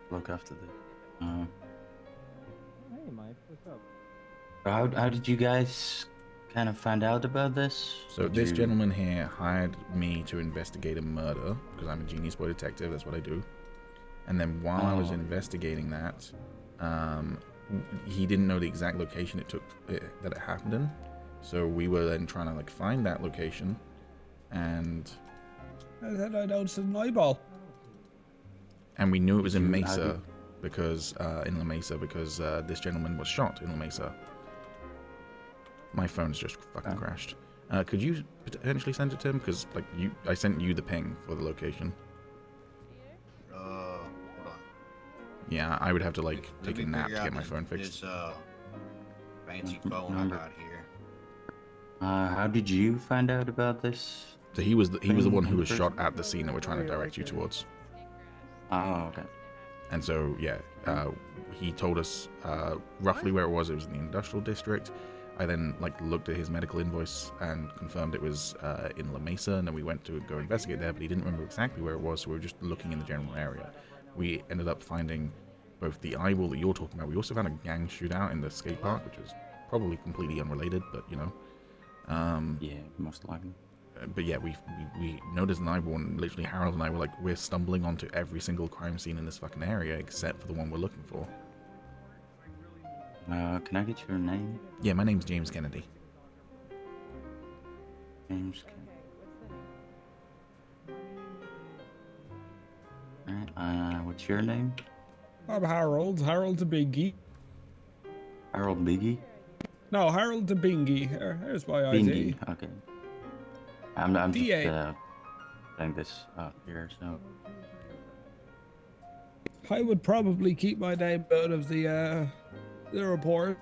look after this. Hey, Mike, what's up? How did you guys kind of find out about this? So Did this you- gentleman here hired me to investigate a murder because I'm a genius boy detective. That's what I do. And then while I was Oh. investigating that, he didn't know the exact location that it happened in. So we were then trying to like find that location, and Then I noticed an eyeball. we knew it was in Did you- how Mesa did- because in La Mesa because this gentleman was shot in La Mesa. My phone's just fucking crashed. Could you potentially send it to him? Because like I sent you the ping for the location. Hold on. Yeah, I would have to like Let take me a nap to figure get out my phone fixed. This fancy phone I Number. got here. How did you find out about this? So he was the one who was First- shot at the scene that we're trying to direct you towards. Oh, okay. And so yeah, he told us roughly where it was. It was in the industrial district. I then like looked at his medical invoice and confirmed it was in La Mesa, and then we went to go investigate there, but he didn't remember exactly where it was, so we were just looking in the general area. We ended up finding both the eyeball that you're talking about. We also found a gang shootout in the skate park, which was probably completely unrelated, but you know. Yeah, most likely. But yeah, we noticed an eyeball, and literally Harold and I were like, we're stumbling onto every single crime scene in this fucking area except for the one we're looking for. Can I get your name? Yeah, my name's James Kennedy. James. Alright, what's your name? I'm Harold. Harold the Bingy. Harold Biggie? No, Harold the Bingy. Here's my ID. Bingy, okay. I'm just DA. playing this up here, so. I would probably keep my name out of the report.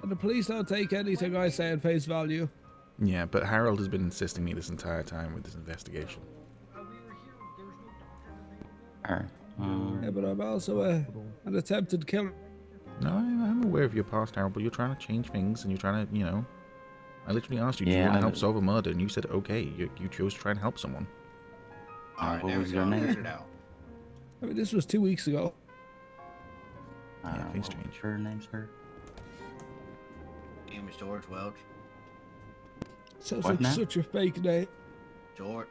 And the police don't take anything I say at face value. Yeah, but Harold has been insisting me this entire time with this investigation. Alright. Yeah, but I'm also an attempted killer. No, I'm aware of your past, Harold, but you're trying to change things, and you're trying to, you know... I literally asked you, do you Yeah, want to I help know. solve a murder? And you said, okay. You chose to try and help someone. Alright, what there we was go. your name? Figured it out. I mean, this was 2 weeks ago. Yeah, things What's change. your name, sir? Name is George Welch. Sounds What like now? such a fake name. George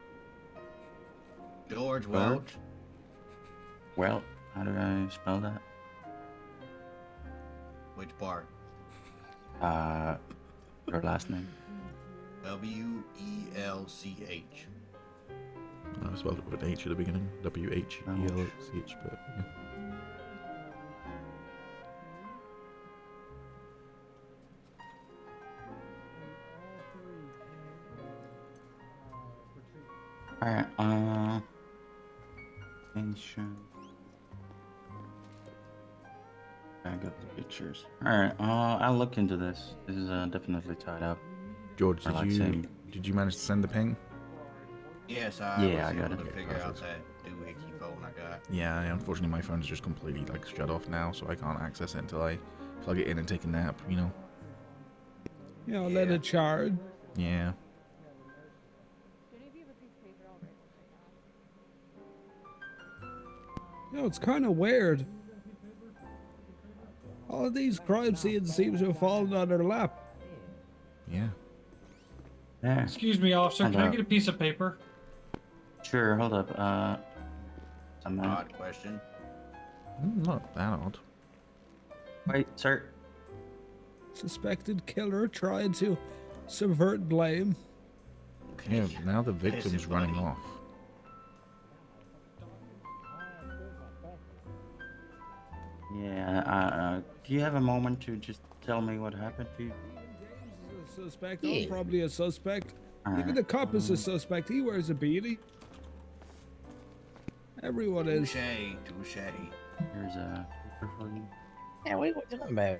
Welch. Well, how do I spell that? Which part? Your last name. W-E-L-C-H. I spelled it with an H at the beginning. W-H-E-L-C-H, but yeah. Alright, ancient. I got the pictures. Alright, I'll look into this. This is definitely tied up. George, Or did like you saying- manage to send the ping? Yes, Yeah, was I got able it. to figure out Perfect. that doohickey phone I got. Yeah, unfortunately my phone's just completely like shut off now, so I can't access it until I plug it in and take a nap, you know? You know, let it charge. Yeah. You know, it's kind of weird. All of these crime scenes seem to have fallen on their lap. Yeah. Yeah. Excuse me, officer. Hold Can I up. get a piece of paper? Sure, hold up. Some Odd question. Not that odd. Wait, sir. Suspected killer trying to subvert blame. Yeah, now the victim's running off. Yeah, do you have a moment to just tell me what happened to you? A suspect. I'm probably a suspect. Even Alright, the cop is a suspect. He wears a beanie. Everyone is. Touche. Here's a paper for you. Yeah, what are you talking about?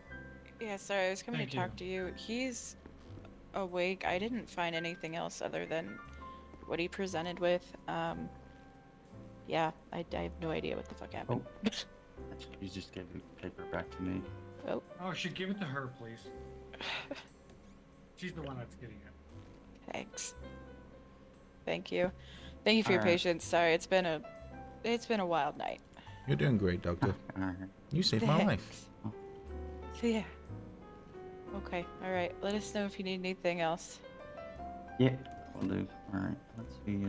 Yeah, sorry, I was coming Thank to talk to you. He's awake. I didn't find anything else other than what he presented with. Yeah, I have no idea what the fuck happened. You just gave the paper back to me. Oh. Oh, should give it to her, please. She's the one that's getting it. Thanks. Thank you. Thank you for your Alright. patience. Sorry, it's been a wild night. You're doing great, Doctor. You saved my life. So yeah. Okay, alright. Let us know if you need anything else. Yeah, will do. Alright, let's see,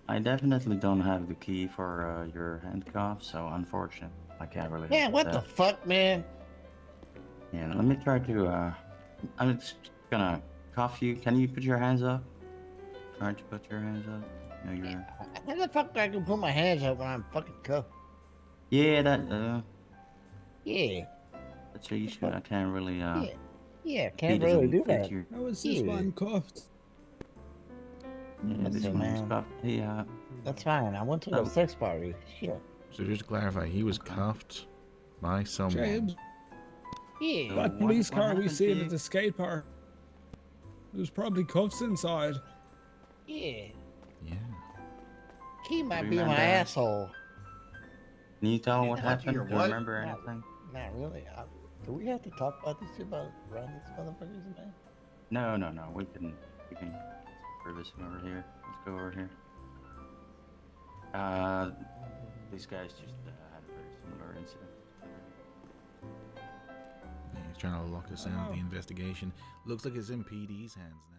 I definitely don't have the key for your handcuffs, so unfortunately, I can't really Yeah, help what with the that. fuck, man? Yeah, let me try to, I'm just gonna cuff you. Can you put your hands up? Try to put your hands up. No, you're... How the fuck do I can put my hands up when I'm fucking cuffed? Yeah, that, Yeah. that's the issue. I can't really, Yeah, the can't key really doesn't do fit that. your... How is this man cuffed? Yeah, this Listen, one was man. cuffed. Hey, That's fine. I went to a Oh. sex party. Shit. So just to clarify, he was cuffed by someone. James, Yeah. that police car we happened, seen Chief? at the skate park. There's probably cuffs inside. Yeah. Yeah. Key might be Remember- my asshole. Can you tell what What, happened? your Do you what? remember anything? Not really. Do we have to talk about this shit about running these motherfuckers, man? No. We can service him over here. Let's go over here. These guys just had a very similar incident. Yeah, he's trying to lock us out of the investigation. Looks like it's in PD's hands now.